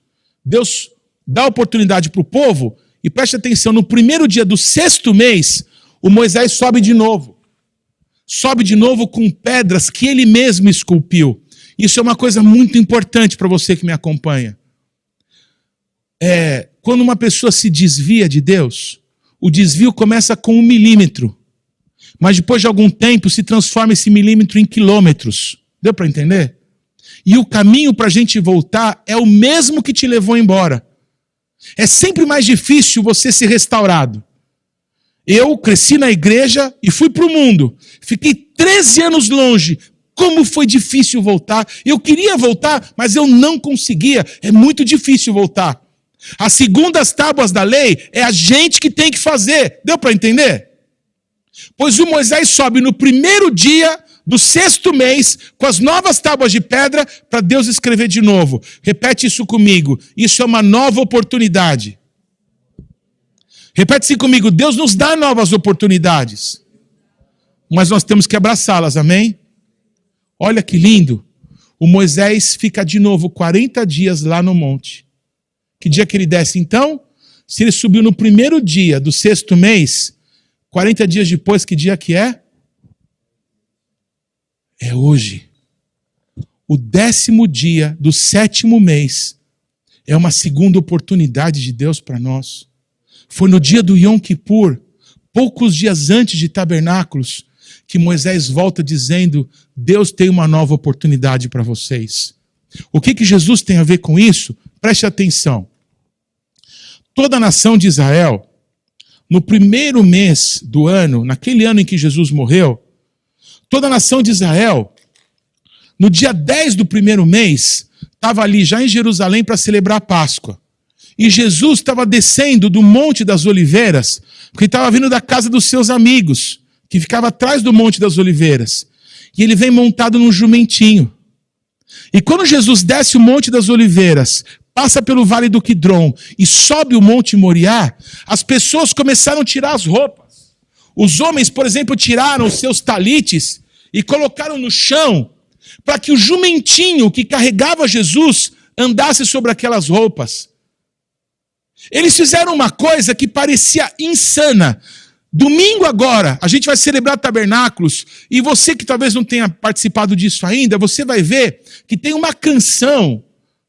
Deus dá oportunidade para o povo E preste atenção, no primeiro dia do 6º mês, o Moisés sobe de novo. Sobe de novo com pedras que ele mesmo esculpiu. Isso é uma coisa muito importante para você que me acompanha. Quando uma pessoa se desvia de Deus, o desvio começa com 1 milímetro. Mas depois de algum tempo se transforma esse milímetro em quilômetros. Deu para entender? E o caminho para a gente voltar é o mesmo que te levou embora. É sempre mais difícil você ser restaurado. Eu cresci na igreja e fui para o mundo. Fiquei 13 anos longe. Como foi difícil voltar. Eu queria voltar, mas eu não conseguia. É muito difícil voltar. As segundas tábuas da lei é a gente que tem que fazer. Deu para entender? Pois o Moisés sobe no primeiro dia do 6º mês com as novas tábuas de pedra para Deus escrever de novo. Repete isso comigo. Isso é uma nova oportunidade. Repete-se comigo. Deus nos dá novas oportunidades. Mas nós temos que abraçá-las, amém? Olha que lindo. O Moisés fica de novo 40 dias lá no monte. Que dia que ele desce então? Se ele subiu no primeiro dia do 6º mês, 40 dias depois, que dia que é? É hoje. O 10º dia do 7º mês é uma segunda oportunidade de Deus para nós. Foi no dia do Yom Kippur, poucos dias antes de Tabernáculos, que Moisés volta dizendo: Deus tem uma nova oportunidade para vocês. O que Jesus tem a ver com isso? Preste atenção. Toda a nação de Israel, no primeiro mês do ano, naquele ano em que Jesus morreu, toda a nação de Israel, no dia 10 do primeiro mês, estava ali já em Jerusalém para celebrar a Páscoa. E Jesus estava descendo do Monte das Oliveiras, porque estava vindo da casa dos seus amigos, que ficava atrás do Monte das Oliveiras. E ele vem montado num jumentinho. E quando Jesus desce o Monte das Oliveiras, passa pelo Vale do Quidrom e sobe o Monte Moriá, as pessoas começaram a tirar as roupas. Os homens, por exemplo, tiraram os seus talites e colocaram no chão para que o jumentinho que carregava Jesus andasse sobre aquelas roupas. Eles fizeram uma coisa que parecia insana. Domingo agora, a gente vai celebrar tabernáculos, e você que talvez não tenha participado disso ainda, você vai ver que tem uma canção,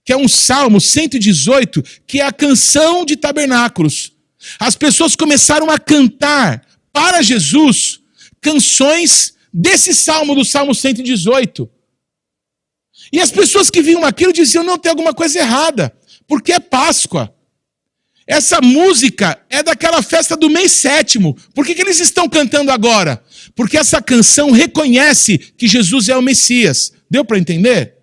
que é um Salmo 118, que é a canção de tabernáculos. As pessoas começaram a cantar para Jesus canções desse Salmo, do Salmo 118. E as pessoas que viam aquilo diziam: não, tem alguma coisa errada, porque é Páscoa. Essa música é daquela festa do mês 7º. Por que eles estão cantando agora? Porque essa canção reconhece que Jesus é o Messias. Deu para entender?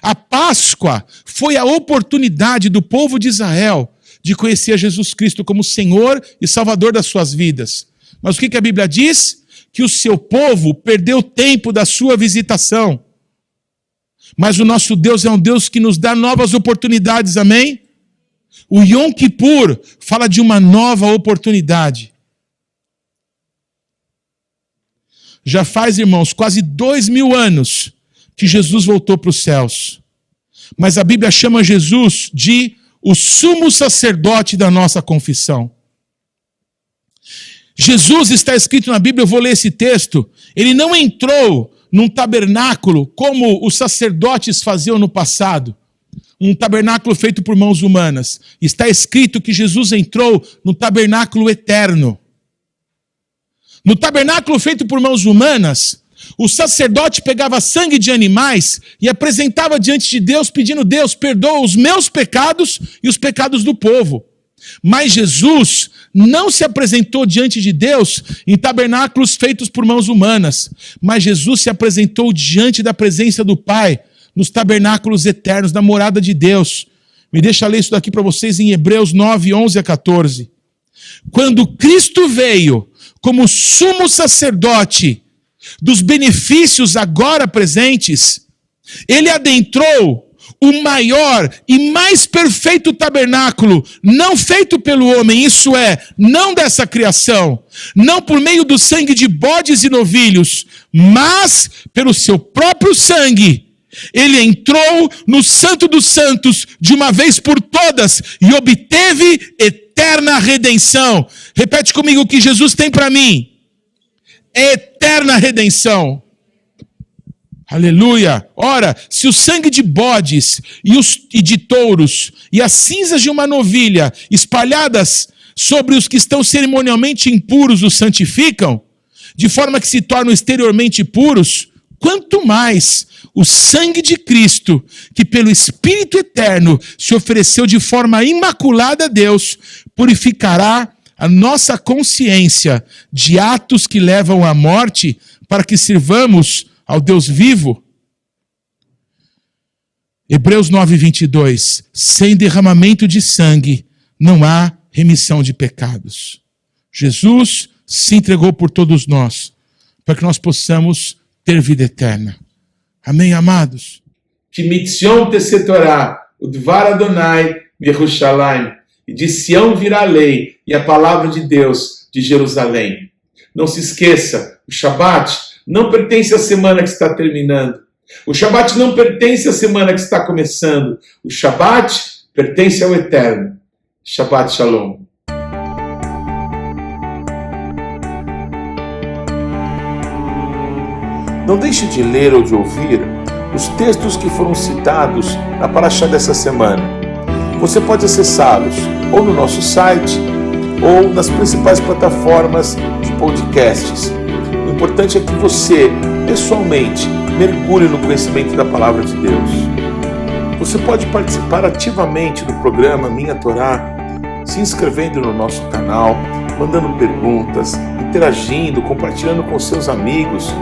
A Páscoa foi a oportunidade do povo de Israel de conhecer Jesus Cristo como Senhor e Salvador das suas vidas. Mas o que a Bíblia diz? Que o seu povo perdeu tempo da sua visitação. Mas o nosso Deus é um Deus que nos dá novas oportunidades, amém? O Yom Kippur fala de uma nova oportunidade. Já faz, irmãos, quase 2000 anos que Jesus voltou para os céus. Mas a Bíblia chama Jesus de o sumo sacerdote da nossa confissão. Jesus, está escrito na Bíblia, eu vou ler esse texto, ele não entrou num tabernáculo como os sacerdotes faziam no passado. Um tabernáculo feito por mãos humanas. Está escrito que Jesus entrou no tabernáculo eterno. No tabernáculo feito por mãos humanas, o sacerdote pegava sangue de animais e apresentava diante de Deus, pedindo: Deus, perdoa os meus pecados e os pecados do povo. Mas Jesus não se apresentou diante de Deus em tabernáculos feitos por mãos humanas, mas Jesus se apresentou diante da presença do Pai, nos tabernáculos eternos, da morada de Deus. Me deixa ler isso daqui para vocês em Hebreus 9, 11 a 14. Quando Cristo veio como sumo sacerdote dos benefícios agora presentes, ele adentrou o maior e mais perfeito tabernáculo, não feito pelo homem, isso é, não dessa criação, não por meio do sangue de bodes e novilhos, mas pelo seu próprio sangue. Ele entrou no Santo dos Santos de uma vez por todas e obteve eterna redenção. Repete comigo o que Jesus tem para mim. Eterna redenção. Aleluia. Ora, se o sangue de bodes e de touros e as cinzas de uma novilha espalhadas sobre os que estão cerimonialmente impuros os santificam, de forma que se tornam exteriormente puros, quanto mais o sangue de Cristo, que pelo Espírito Eterno se ofereceu de forma imaculada a Deus, purificará a nossa consciência de atos que levam à morte, para que sirvamos ao Deus vivo. Hebreus 9:22. Sem derramamento de sangue não há remissão de pecados. Jesus se entregou por todos nós, para que nós possamos ter vida eterna. Amém, amados? Que mitzion tesetorá, udvar Adonai Yerushalayim. E de Sião virá a lei e a palavra de Deus de Jerusalém. Não se esqueça, o Shabat não pertence à semana que está terminando. O Shabat não pertence à semana que está começando. O Shabat pertence ao Eterno. Shabbat Shalom. Não deixe de ler ou de ouvir os textos que foram citados na Parashá dessa semana. Você pode acessá-los ou no nosso site ou nas principais plataformas de podcasts. O importante é que você, pessoalmente, mergulhe no conhecimento da Palavra de Deus. Você pode participar ativamente do programa Minha Torá, se inscrevendo no nosso canal, mandando perguntas, interagindo, compartilhando com seus amigos,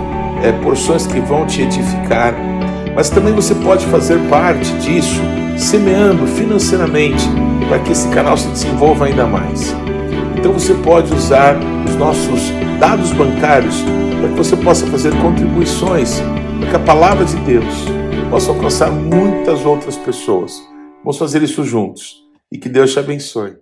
porções que vão te edificar. Mas também você pode fazer parte disso, semeando financeiramente, para que esse canal se desenvolva ainda mais. Então você pode usar os nossos dados bancários para que você possa fazer contribuições, para que a palavra de Deus possa alcançar muitas outras pessoas. Vamos fazer isso juntos. E que Deus te abençoe.